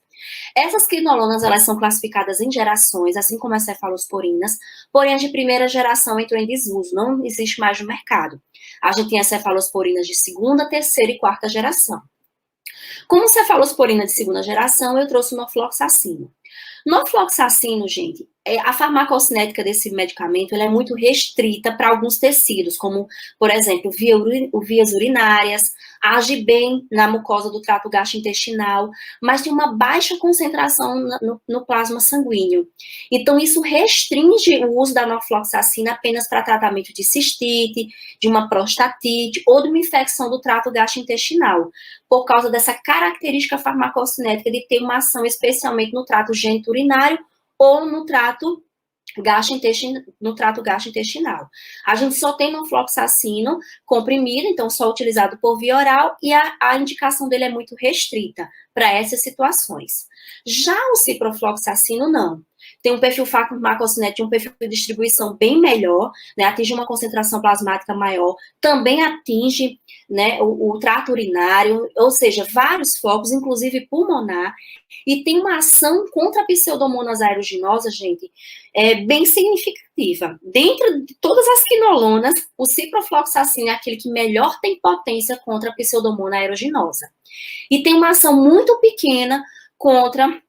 Essas quinolonas, elas são classificadas em gerações, assim como as cefalosporinas, porém as de primeira geração entrou em desuso, não existe mais no mercado. A gente tem as cefalosporinas de segunda, terceira e quarta geração. Como cefalosporina de segunda geração, eu trouxe o norfloxacino. Norfloxacino, gente, a farmacocinética desse medicamento é muito restrita para alguns tecidos, como, por exemplo, vias urinárias, age bem na mucosa do trato gastrointestinal, mas tem uma baixa concentração no plasma sanguíneo. Então, isso restringe o uso da norfloxacina apenas para tratamento de cistite, de uma prostatite ou de uma infecção do trato gastrointestinal, por causa dessa característica farmacocinética de ter uma ação especialmente no trato geniturinário ou no trato gastrointestinal. A gente só tem norfloxacino comprimido, então só utilizado por via oral, e a indicação dele é muito restrita para essas situações. Já o ciprofloxacino, não. Tem um perfil farmacocinético, um perfil de distribuição bem melhor, né, atinge uma concentração plasmática maior, também atinge, né, o trato urinário, ou seja, vários focos, inclusive pulmonar, e tem uma ação contra a pseudomonas aeruginosa, gente, bem significativa. Dentro de todas as quinolonas, o ciprofloxacino é aquele que melhor tem potência contra a pseudomonas aeruginosa. E tem uma ação muito pequena contra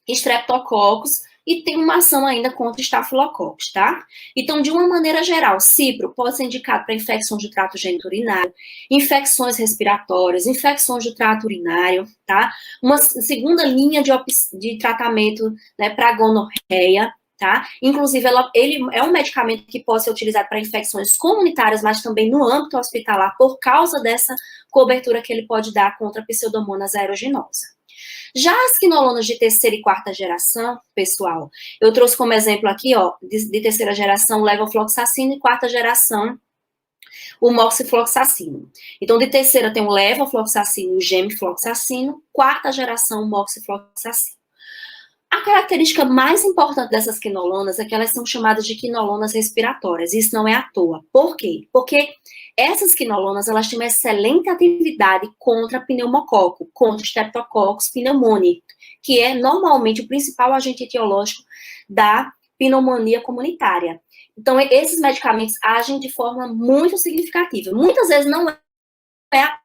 streptococcus, e tem uma ação ainda contra estafilococcus, tá? Então, de uma maneira geral, cipro pode ser indicado para infecções do trato geniturinário, infecções respiratórias, infecções do trato urinário, tá? Uma segunda linha de tratamento, né, para gonorreia, tá? Inclusive, ele é um medicamento que pode ser utilizado para infecções comunitárias, mas também no âmbito hospitalar, por causa dessa cobertura que ele pode dar contra a pseudomonas aeruginosa. Já as quinolonas de terceira e quarta geração, pessoal, eu trouxe como exemplo aqui, ó, de terceira geração, levofloxacino, e quarta geração, o moxifloxacino. Então, de terceira tem o levofloxacino e o gemifloxacino, quarta geração, o moxifloxacino. A característica mais importante dessas quinolonas é que elas são chamadas de quinolonas respiratórias. Isso não é à toa. Por quê? Porque essas quinolonas, elas têm uma excelente atividade contra pneumococo, contra Streptococcus pneumoniae, que é normalmente o principal agente etiológico da pneumonia comunitária. Então, esses medicamentos agem de forma muito significativa. Muitas vezes não é a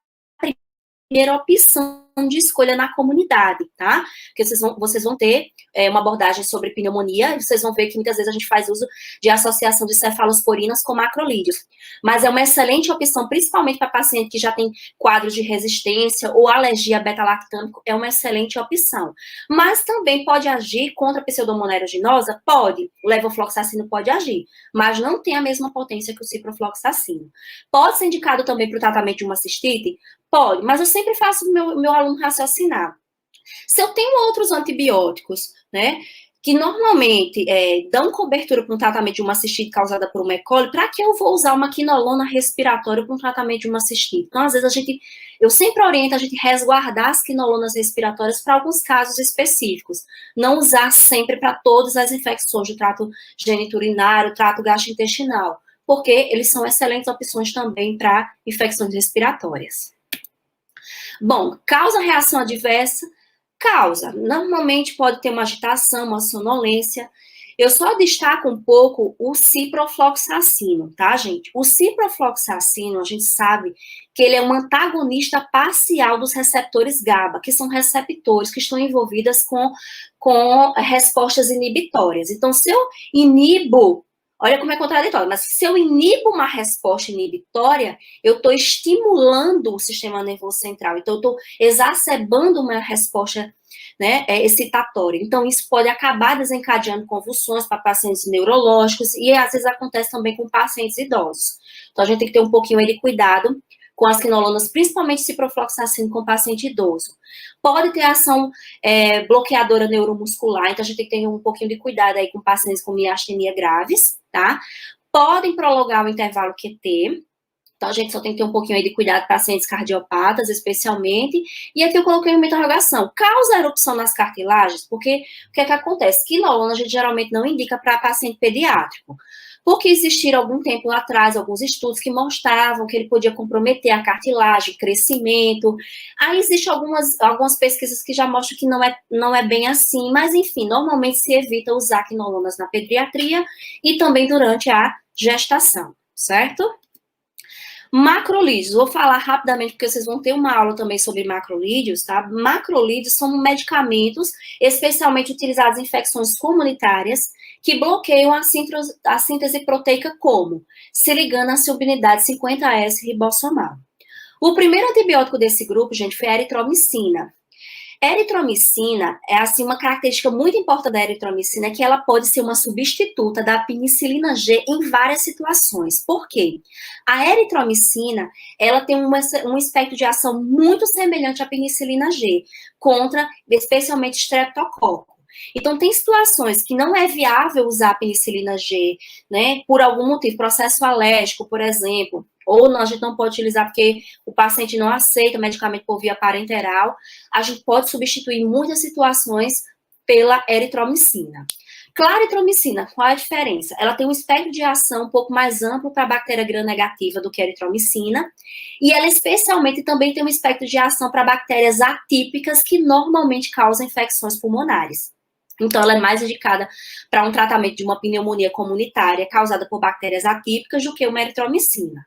primeira opção de escolha na comunidade, tá? Porque vocês vão ter uma abordagem sobre pneumonia, e vocês vão ver que muitas vezes a gente faz uso de associação de cefalosporinas com macrolídeos. Mas é uma excelente opção, principalmente para paciente que já tem quadros de resistência ou alergia a beta-lactâmico, é uma excelente opção. Mas também pode agir contra a pseudomonas aeruginosa? Pode. O levofloxacino pode agir, mas não tem a mesma potência que o ciprofloxacino. Pode ser indicado também para o tratamento de uma cistite? Pode, mas eu sempre faço meu aluno raciocinar. Se eu tenho outros antibióticos, né, que normalmente dão cobertura para um tratamento de uma cistite causada por uma E. coli, para que eu vou usar uma quinolona respiratória para um tratamento de uma cistite? Então, às vezes, eu sempre oriento a gente resguardar as quinolonas respiratórias para alguns casos específicos. Não usar sempre para todas as infecções do trato geniturinário, trato gastrointestinal, porque eles são excelentes opções também para infecções respiratórias. Bom, causa reação adversa? Causa. Normalmente pode ter uma agitação, uma sonolência. Eu só destaco um pouco o ciprofloxacino, tá, gente? O ciprofloxacino, a gente sabe que ele é um antagonista parcial dos receptores GABA, que são receptores que estão envolvidos com respostas inibitórias. Então, se eu inibo, olha como é contraditório, mas se eu inibo uma resposta inibitória, eu estou estimulando o sistema nervoso central. Então, eu estou exacerbando uma resposta, né, excitatória. Então, isso pode acabar desencadeando convulsões para pacientes neurológicos e, às vezes, acontece também com pacientes idosos. Então, a gente tem que ter um pouquinho aí de cuidado com as quinolonas, principalmente ciprofloxacino com paciente idoso. Pode ter ação bloqueadora neuromuscular, então a gente tem que ter um pouquinho de cuidado aí com pacientes com miastenia graves, tá? Podem prolongar o intervalo QT, então a gente só tem que ter um pouquinho aí de cuidado com pacientes cardiopatas, especialmente. E aqui eu coloquei uma interrogação. Causa erupção nas cartilagens? Porque o que é que acontece? Quinolona a gente geralmente não indica para paciente pediátrico. Porque existiram algum tempo atrás alguns estudos que mostravam que ele podia comprometer a cartilagem, crescimento. Aí existem algumas pesquisas que já mostram que não é bem assim, mas enfim, normalmente se evita usar quinolonas na pediatria e também durante a gestação, certo? Macrolídeos, vou falar rapidamente porque vocês vão ter uma aula também sobre macrolídeos, tá? Macrolídeos são medicamentos especialmente utilizados em infecções comunitárias que bloqueiam a síntese proteica como? Se ligando à subunidade 50S ribossomal. O primeiro antibiótico desse grupo, gente, foi a eritromicina. Eritromicina é, assim, uma característica muito importante da eritromicina é que ela pode ser uma substituta da penicilina G em várias situações. Por quê? A eritromicina, ela tem um espectro de ação muito semelhante à penicilina G, contra, especialmente, streptococcus. Então, tem situações que não é viável usar a penicilina G, né, por algum motivo, processo alérgico, por exemplo, ou a gente não pode utilizar porque o paciente não aceita medicamento por via parenteral, a gente pode substituir em muitas situações pela eritromicina. Claritromicina, qual é a diferença? Ela tem um espectro de ação um pouco mais amplo para a bactéria gram-negativa do que a eritromicina, e ela especialmente também tem um espectro de ação para bactérias atípicas que normalmente causam infecções pulmonares. Então, ela é mais indicada para um tratamento de uma pneumonia comunitária causada por bactérias atípicas do que uma eritromicina.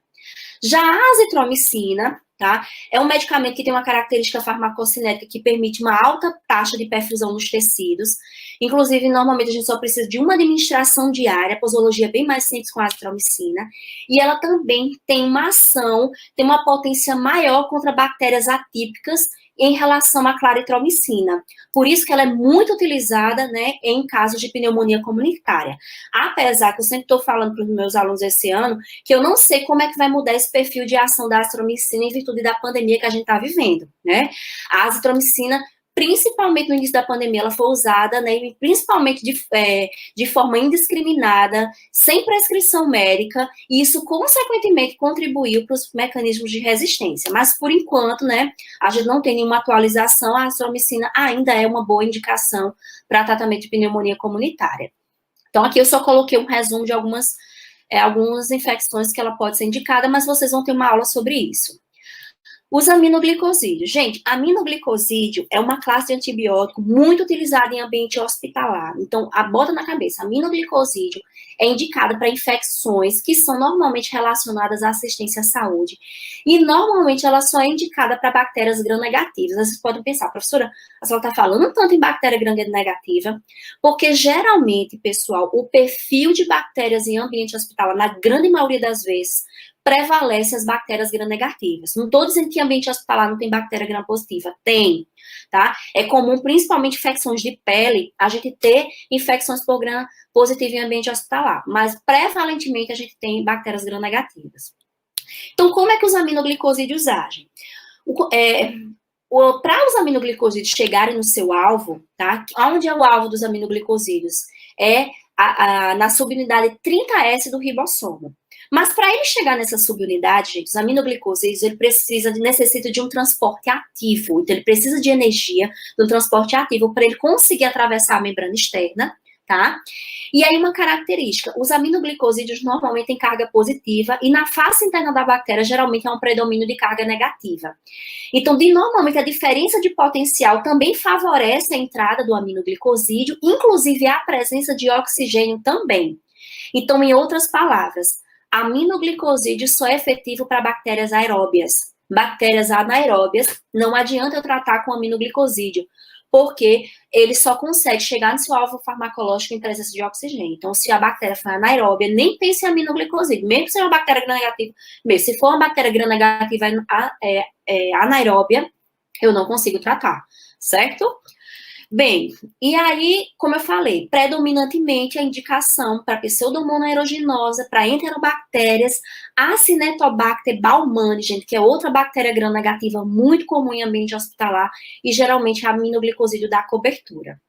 Já a azitromicina, tá, é um medicamento que tem uma característica farmacocinética que permite uma alta taxa de perfusão nos tecidos. Inclusive, normalmente a gente só precisa de uma administração diária, a posologia é bem mais simples com a azitromicina. E ela também tem uma ação, tem uma potência maior contra bactérias atípicas em relação à claritromicina. Por isso que ela é muito utilizada, né, em casos de pneumonia comunitária. Apesar que eu sempre estou falando para os meus alunos esse ano, que eu não sei como é que vai mudar esse perfil de ação da azitromicina em virtude da pandemia que a gente está vivendo, né? A azitromicina, principalmente no início da pandemia, ela foi usada, né, principalmente de forma indiscriminada, sem prescrição médica, e isso, consequentemente, contribuiu para os mecanismos de resistência. Mas, por enquanto, né, a gente não tem nenhuma atualização, a azitromicina ainda é uma boa indicação para tratamento de pneumonia comunitária. Então, aqui eu só coloquei um resumo de algumas infecções que ela pode ser indicada, mas vocês vão ter uma aula sobre isso. Os aminoglicosídeos. Gente, aminoglicosídeo é uma classe de antibiótico muito utilizada em ambiente hospitalar. Então, bota na cabeça, aminoglicosídeo é indicado para infecções que são normalmente relacionadas à assistência à saúde. E, normalmente, ela só é indicada para bactérias gram-negativas. Vocês podem pensar, professora, a senhora está falando tanto em bactéria gram-negativa, porque, geralmente, pessoal, o perfil de bactérias em ambiente hospitalar, na grande maioria das vezes, prevalece as bactérias gram-negativas. Não estou dizendo que ambiente hospitalar não tem bactéria gram-positiva. Tem, tá? É comum, principalmente infecções de pele, a gente ter infecções por gram-positivo em ambiente hospitalar. Mas, prevalentemente, a gente tem bactérias gram-negativas. Então, como é que os aminoglicosídeos agem? Para os aminoglicosídeos chegarem no seu alvo, tá? Onde é o alvo dos aminoglicosídeos? É na subunidade 30S do ribossomo. Mas para ele chegar nessa subunidade, gente, os aminoglicosídeos, ele necessita de um transporte ativo. Então, ele precisa de energia do transporte ativo para ele conseguir atravessar a membrana externa, tá? E aí, uma característica, os aminoglicosídeos normalmente têm carga positiva e na face interna da bactéria, geralmente, é um predomínio de carga negativa. Então, normalmente, a diferença de potencial também favorece a entrada do aminoglicosídeo, inclusive a presença de oxigênio também. Então, em outras palavras, aminoglicosídeo só é efetivo para bactérias aeróbias. Bactérias anaeróbias, não adianta eu tratar com aminoglicosídeo, porque ele só consegue chegar no seu alvo farmacológico em presença de oxigênio. Então, se a bactéria for anaeróbia, nem pense em aminoglicosídeo, mesmo se é uma bactéria gram-negativa, mesmo se for uma bactéria gram-negativa anaeróbia, eu não consigo tratar, certo? Bem, e aí, como eu falei, predominantemente a indicação para pseudomonas aeruginosa, para enterobactérias, a Acinetobacter baumannii, gente, que é outra bactéria gram-negativa muito comum em ambiente hospitalar, e geralmente a aminoglicosídeo dá cobertura.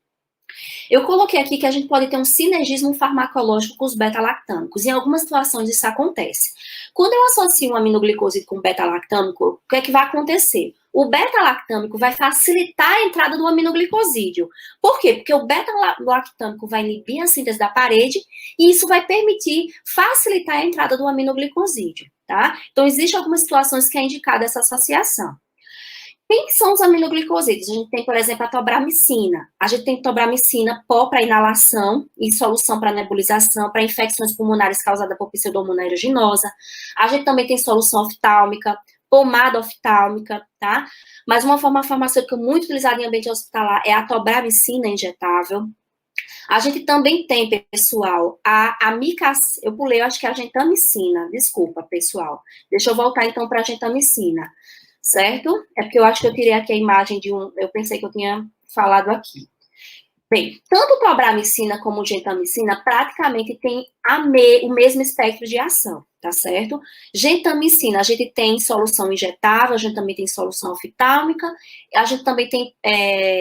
Eu coloquei aqui que a gente pode ter um sinergismo farmacológico com os beta-lactâmicos. Em algumas situações isso acontece. Quando eu associo um aminoglicosídeo com beta-lactâmico, o que é que vai acontecer? O beta-lactâmico vai facilitar a entrada do aminoglicosídeo. Por quê? Porque o beta-lactâmico vai inibir a síntese da parede e isso vai permitir facilitar a entrada do aminoglicosídeo, tá? Então, existem algumas situações que é indicada essa associação. Quem são os aminoglicosídeos? A gente tem, por exemplo, a tobramicina. A gente tem tobramicina pó para inalação e solução para nebulização, para infecções pulmonares causadas por pseudomonas aeruginosa. A gente também tem solução oftálmica, pomada oftálmica, tá? Mas uma forma farmacêutica muito utilizada em ambiente hospitalar é a tobramicina injetável. A gente também tem, pessoal, a micacina. Eu pulei, eu acho que é a gentamicina. Desculpa, pessoal. Deixa eu voltar, então, para a gentamicina. Certo? É porque eu acho que eu tirei aqui a imagem de eu pensei que eu tinha falado aqui. Bem, tanto tobramicina como gentamicina praticamente tem o mesmo espectro de ação, tá certo? Gentamicina, a gente tem solução injetável, a gente também tem solução oftálmica, a gente também tem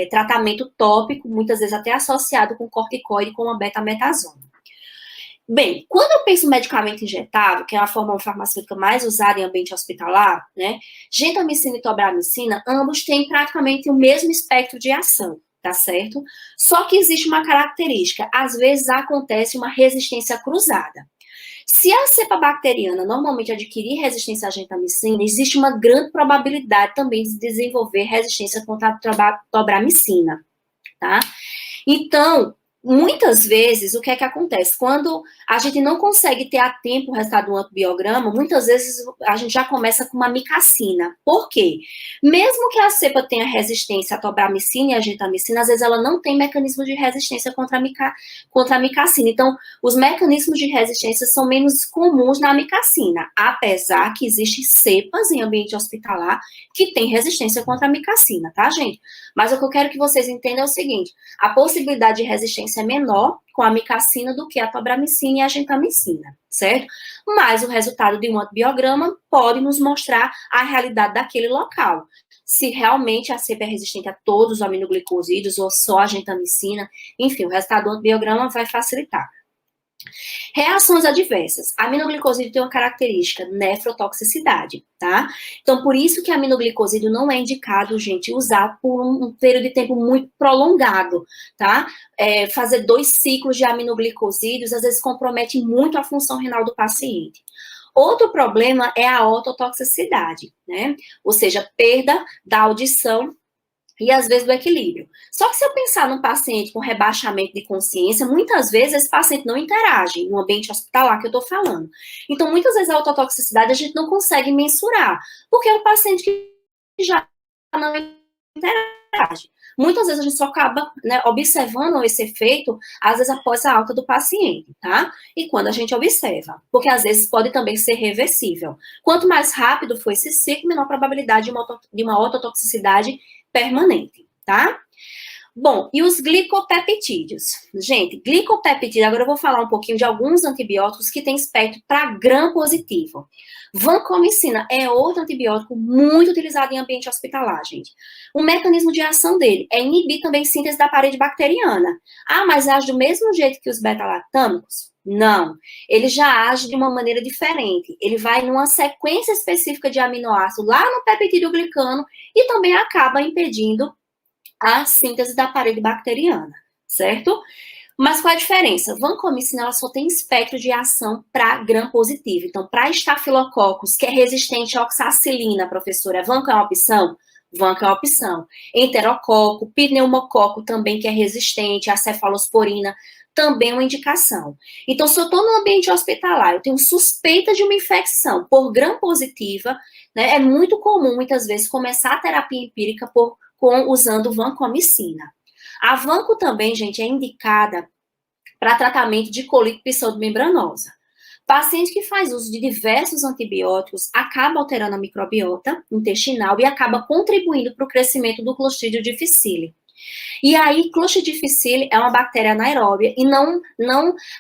tratamento tópico, muitas vezes até associado com corticoide, como a betametasona. Bem, quando eu penso em medicamento injetável, que é a forma farmacêutica mais usada em ambiente hospitalar, né, gentamicina e tobramicina, ambos têm praticamente o mesmo espectro de ação, tá certo? Só que existe uma característica, às vezes acontece uma resistência cruzada. Se a cepa bacteriana normalmente adquirir resistência à gentamicina, existe uma grande probabilidade também de desenvolver resistência contra a tobramicina, tá? Então, muitas vezes, o que é que acontece? Quando a gente não consegue ter a tempo o resultado do antibiograma, muitas vezes a gente já começa com uma micacina. Por quê? Mesmo que a cepa tenha resistência à tobramicina e à gentamicina, às vezes ela não tem mecanismo de resistência contra a micacina. Então, os mecanismos de resistência são menos comuns na micacina, apesar que existem cepas em ambiente hospitalar que têm resistência contra a micacina, tá, gente? Mas o que eu quero que vocês entendam é o seguinte, a possibilidade de resistência é menor com a micacina do que a tobramicina e a gentamicina, certo? Mas o resultado de um antibiograma pode nos mostrar a realidade daquele local, se realmente a cepa é resistente a todos os aminoglicosídeos ou só a gentamicina. Enfim, o resultado do antibiograma vai facilitar. Reações adversas. A aminoglicosídeo tem uma característica, nefrotoxicidade, tá? Então, por isso que a aminoglicosídeo não é indicado, gente, usar por um período de tempo muito prolongado, tá? Fazer 2 ciclos de aminoglicosídeos, às vezes, compromete muito a função renal do paciente. Outro problema é a ototoxicidade, né? Ou seja, perda da audição e às vezes do equilíbrio. Só que se eu pensar num paciente com rebaixamento de consciência, muitas vezes esse paciente não interage no ambiente hospitalar que eu estou falando. Então, muitas vezes a ototoxicidade a gente não consegue mensurar, porque é um paciente que já não interage. Muitas vezes a gente só acaba, né, observando esse efeito, às vezes após a alta do paciente, tá? E quando a gente observa, porque às vezes pode também ser reversível. Quanto mais rápido for esse ciclo, menor probabilidade de uma ototoxicidade permanente, tá? Bom, e os glicopeptídeos? Gente, glicopeptídeo, agora eu vou falar um pouquinho de alguns antibióticos que têm espectro para gram positivo. Vancomicina é outro antibiótico muito utilizado em ambiente hospitalar, gente. O mecanismo de ação dele é inibir também a síntese da parede bacteriana. Ah, mas age do mesmo jeito que os beta-lactâmicos? Não, ele já age de uma maneira diferente. Ele vai numa sequência específica de aminoácidos lá no peptídeo glicano e também acaba impedindo a síntese da parede bacteriana, certo? Mas qual é a diferença? Vancomicina, ela só tem espectro de ação para gram positivo. Então, para estafilococcus, que é resistente à oxacilina, professora, vanco é uma opção? Vanco é uma opção. Enterococo, pneumococo também, que é resistente à cefalosporina, também é uma indicação. Então, se eu estou no ambiente hospitalar, eu tenho suspeita de uma infecção por gram positiva, né, é muito comum, muitas vezes, começar a terapia empírica usando vancomicina. A vanco também, gente, é indicada para tratamento de colite pseudomembranosa. Paciente que faz uso de diversos antibióticos acaba alterando a microbiota intestinal e acaba contribuindo para o crescimento do Clostridium difficile. E aí, Clostridium difficile é uma bactéria anaeróbia e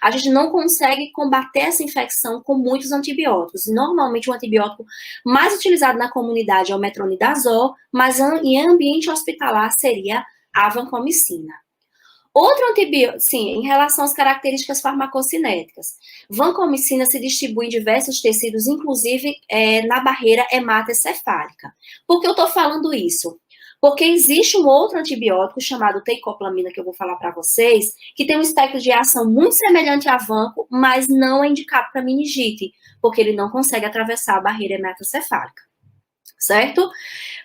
a gente não consegue combater essa infecção com muitos antibióticos. Normalmente, o antibiótico mais utilizado na comunidade é o metronidazol, mas em ambiente hospitalar seria a vancomicina. Outro antibiótico, sim, em relação às características farmacocinéticas. Vancomicina se distribui em diversos tecidos, inclusive na barreira hematocefálica. Por que eu estou falando isso? Porque existe um outro antibiótico chamado teicoplamina, que eu vou falar para vocês, que tem um espectro de ação muito semelhante a vanco, mas não é indicado para meningite, porque ele não consegue atravessar a barreira hematocefálica, certo?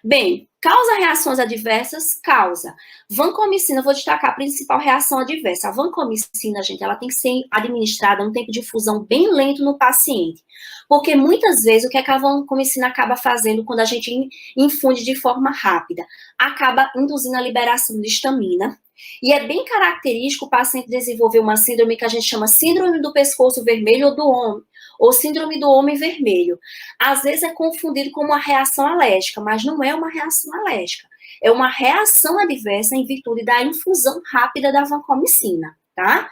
Bem, causa reações adversas? Causa. Vancomicina, vou destacar a principal reação adversa. A vancomicina, gente, ela tem que ser administrada um tempo de infusão bem lento no paciente. Porque muitas vezes o que a vancomicina acaba fazendo quando a gente infunde de forma rápida? Acaba induzindo a liberação de histamina. E é bem característico o paciente desenvolver uma síndrome que a gente chama síndrome do pescoço vermelho ou do ombro, ou síndrome do homem vermelho. Às vezes é confundido como uma reação alérgica, mas não é uma reação alérgica. É uma reação adversa em virtude da infusão rápida da vancomicina, tá?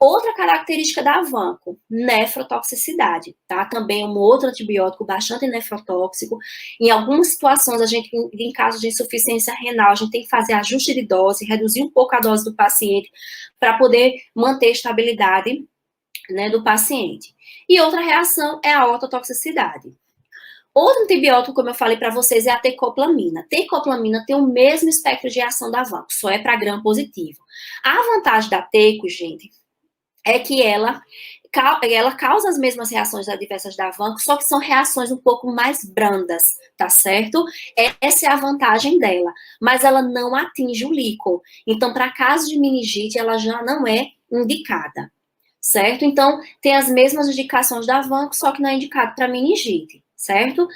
Outra característica da vanco, nefrotoxicidade, tá? Também é um outro antibiótico bastante nefrotóxico. Em algumas situações, em caso de insuficiência renal, a gente tem que fazer ajuste de dose, reduzir um pouco a dose do paciente para poder manter a estabilidade, né, do paciente. E outra reação é a ototoxicidade. Outro antibiótico, como eu falei para vocês, é a teicoplamina. Teicoplamina tem o mesmo espectro de ação da vanco, só é para gram positivo. A vantagem da teico, gente, é que ela causa as mesmas reações adversas da vanco, só que são reações um pouco mais brandas, tá certo? Essa é a vantagem dela, mas ela não atinge o líquor. Então, para caso de meningite, ela já não é indicada, certo? Então, tem as mesmas indicações da vanco, só que não é indicado para meningite, certo?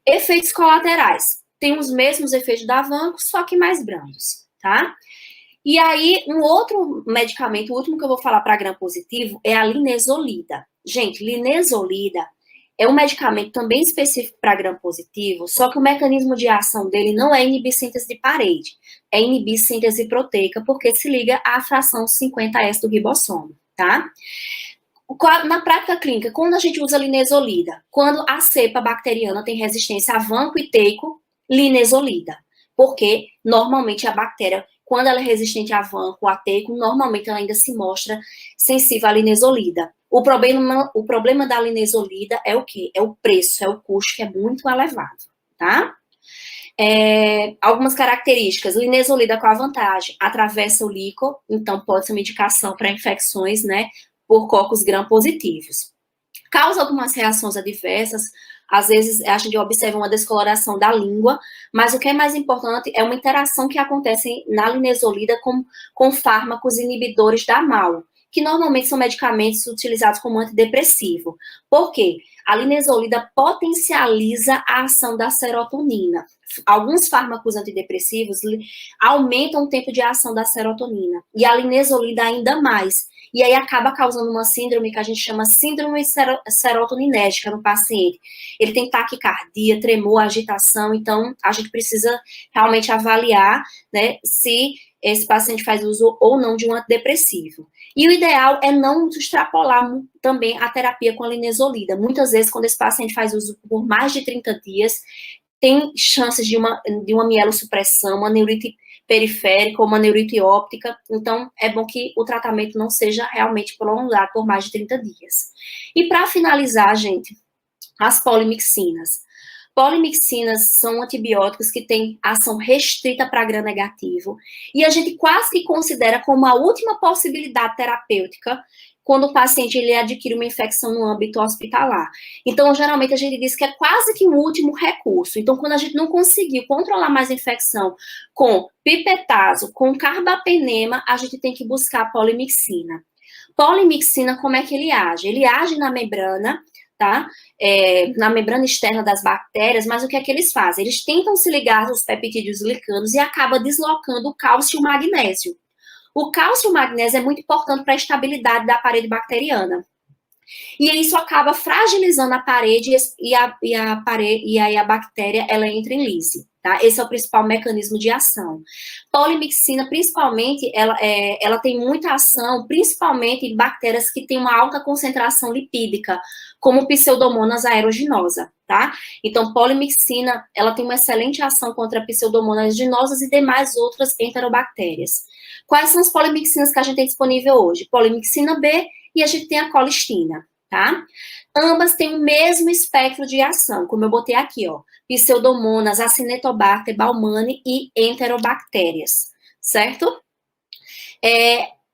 Efeitos colaterais. Tem os mesmos efeitos da vanco, só que mais brandos, tá? E aí, um outro medicamento, o último que eu vou falar para gram positivo, é a linezolida. Gente, linezolida é um medicamento também específico para gram positivo, só que o mecanismo de ação dele não é inibir síntese de parede, é inibir síntese proteica, porque se liga à fração 50S do ribossomo, tá? Na prática clínica, quando a gente usa linezolida, quando a cepa bacteriana tem resistência a vanco e teico, linezolida, porque normalmente a bactéria, quando ela é resistente a vanco, a teico, normalmente ela ainda se mostra sensível à linezolida. O problema da linezolida é o quê? É o preço, é o custo que é muito elevado, tá? Algumas características, linezolida com a vantagem, atravessa o líquor, então pode ser uma indicação para infecções, né, por cocos gram-positivos. Causa algumas reações adversas, às vezes a gente observa uma descoloração da língua, mas o que é mais importante é uma interação que acontece na linezolida com fármacos inibidores da MAO, que normalmente são medicamentos utilizados como antidepressivo. Por quê? A linezolida potencializa a ação da serotonina. Alguns fármacos antidepressivos aumentam o tempo de ação da serotonina, e a linezolida ainda mais. E aí acaba causando uma síndrome que a gente chama síndrome serotoninérgica no paciente. Ele tem taquicardia, tremor, agitação, então a gente precisa realmente avaliar, né, se esse paciente faz uso ou não de um antidepressivo. E o ideal é não extrapolar também a terapia com a linezolida. Muitas vezes, quando esse paciente faz uso por mais de 30 dias, tem chances de uma mielossupressão, uma neurite periférica ou uma neurite óptica, então é bom que o tratamento não seja realmente prolongado por mais de 30 dias. E para finalizar, gente, as polimixinas. Polimixinas são antibióticos que têm ação restrita para gram-negativo, e a gente quase que considera como a última possibilidade terapêutica quando o paciente ele adquire uma infecção no âmbito hospitalar. Então, geralmente, a gente diz que é quase que um último recurso. Então, quando a gente não conseguiu controlar mais a infecção com pipetazo, com carbapenema, a gente tem que buscar a polimixina. Polimixina, como é que ele age? Ele age na membrana, tá? Na membrana externa das bactérias, mas o que é que eles fazem? Eles tentam se ligar aos peptídeos glicanos e acaba deslocando o cálcio e o magnésio. O cálcio e o magnésio é muito importante para a estabilidade da parede bacteriana. E isso acaba fragilizando a parede e aí a bactéria ela entra em lise. Tá? Esse é o principal mecanismo de ação. Polimixina, principalmente, ela tem muita ação, principalmente em bactérias que têm uma alta concentração lipídica, como Pseudomonas aeruginosa, tá? Então, polimixina, ela tem uma excelente ação contra Pseudomonas aeruginosas e demais outras enterobactérias. Quais são as polimixinas que a gente tem disponível hoje? Polimixina B e a gente tem a colistina, tá? Ambas têm o mesmo espectro de ação, como eu botei aqui, ó. Pseudomonas, Acinetobacter, Baumannii e enterobactérias, certo?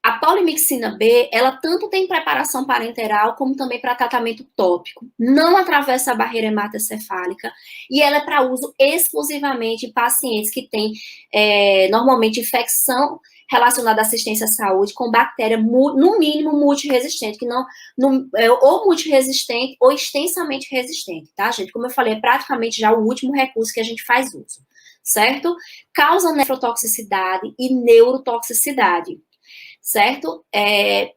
A polimixina B, ela tanto tem preparação parenteral como também para tratamento tópico. Não atravessa a barreira hematocefálica e ela é para uso exclusivamente em pacientes que têm, normalmente, infecção relacionada à assistência à saúde com bactéria, no mínimo, multiresistente, ou multiresistente ou extensamente resistente, tá, gente? Como eu falei, é praticamente já o último recurso que a gente faz uso, certo? Causa nefrotoxicidade e neurotoxicidade, certo?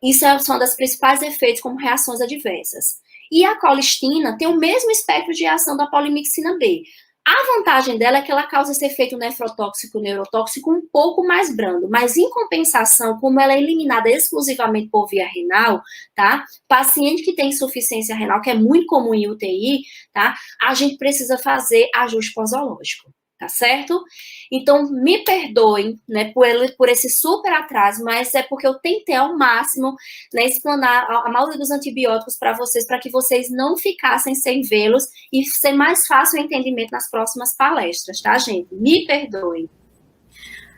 Isso são das principais efeitos como reações adversas. E a colistina tem o mesmo espectro de ação da polimixina B. A vantagem dela é que ela causa esse efeito nefrotóxico e neurotóxico um pouco mais brando, mas em compensação, como ela é eliminada exclusivamente por via renal, tá? Paciente que tem insuficiência renal, que é muito comum em UTI, tá? A gente precisa fazer ajuste posológico. Tá certo? Então, me perdoem, né, por esse super atraso, mas é porque eu tentei ao máximo, né, explanar a maioria dos antibióticos para que vocês não ficassem sem vê-los e ser mais fácil o entendimento nas próximas palestras, tá, gente? Me perdoem.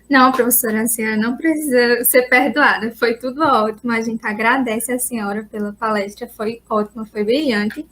Não, professora, a senhora não precisa ser perdoada, foi tudo ótimo, a gente agradece a senhora pela palestra, foi ótima, foi brilhante.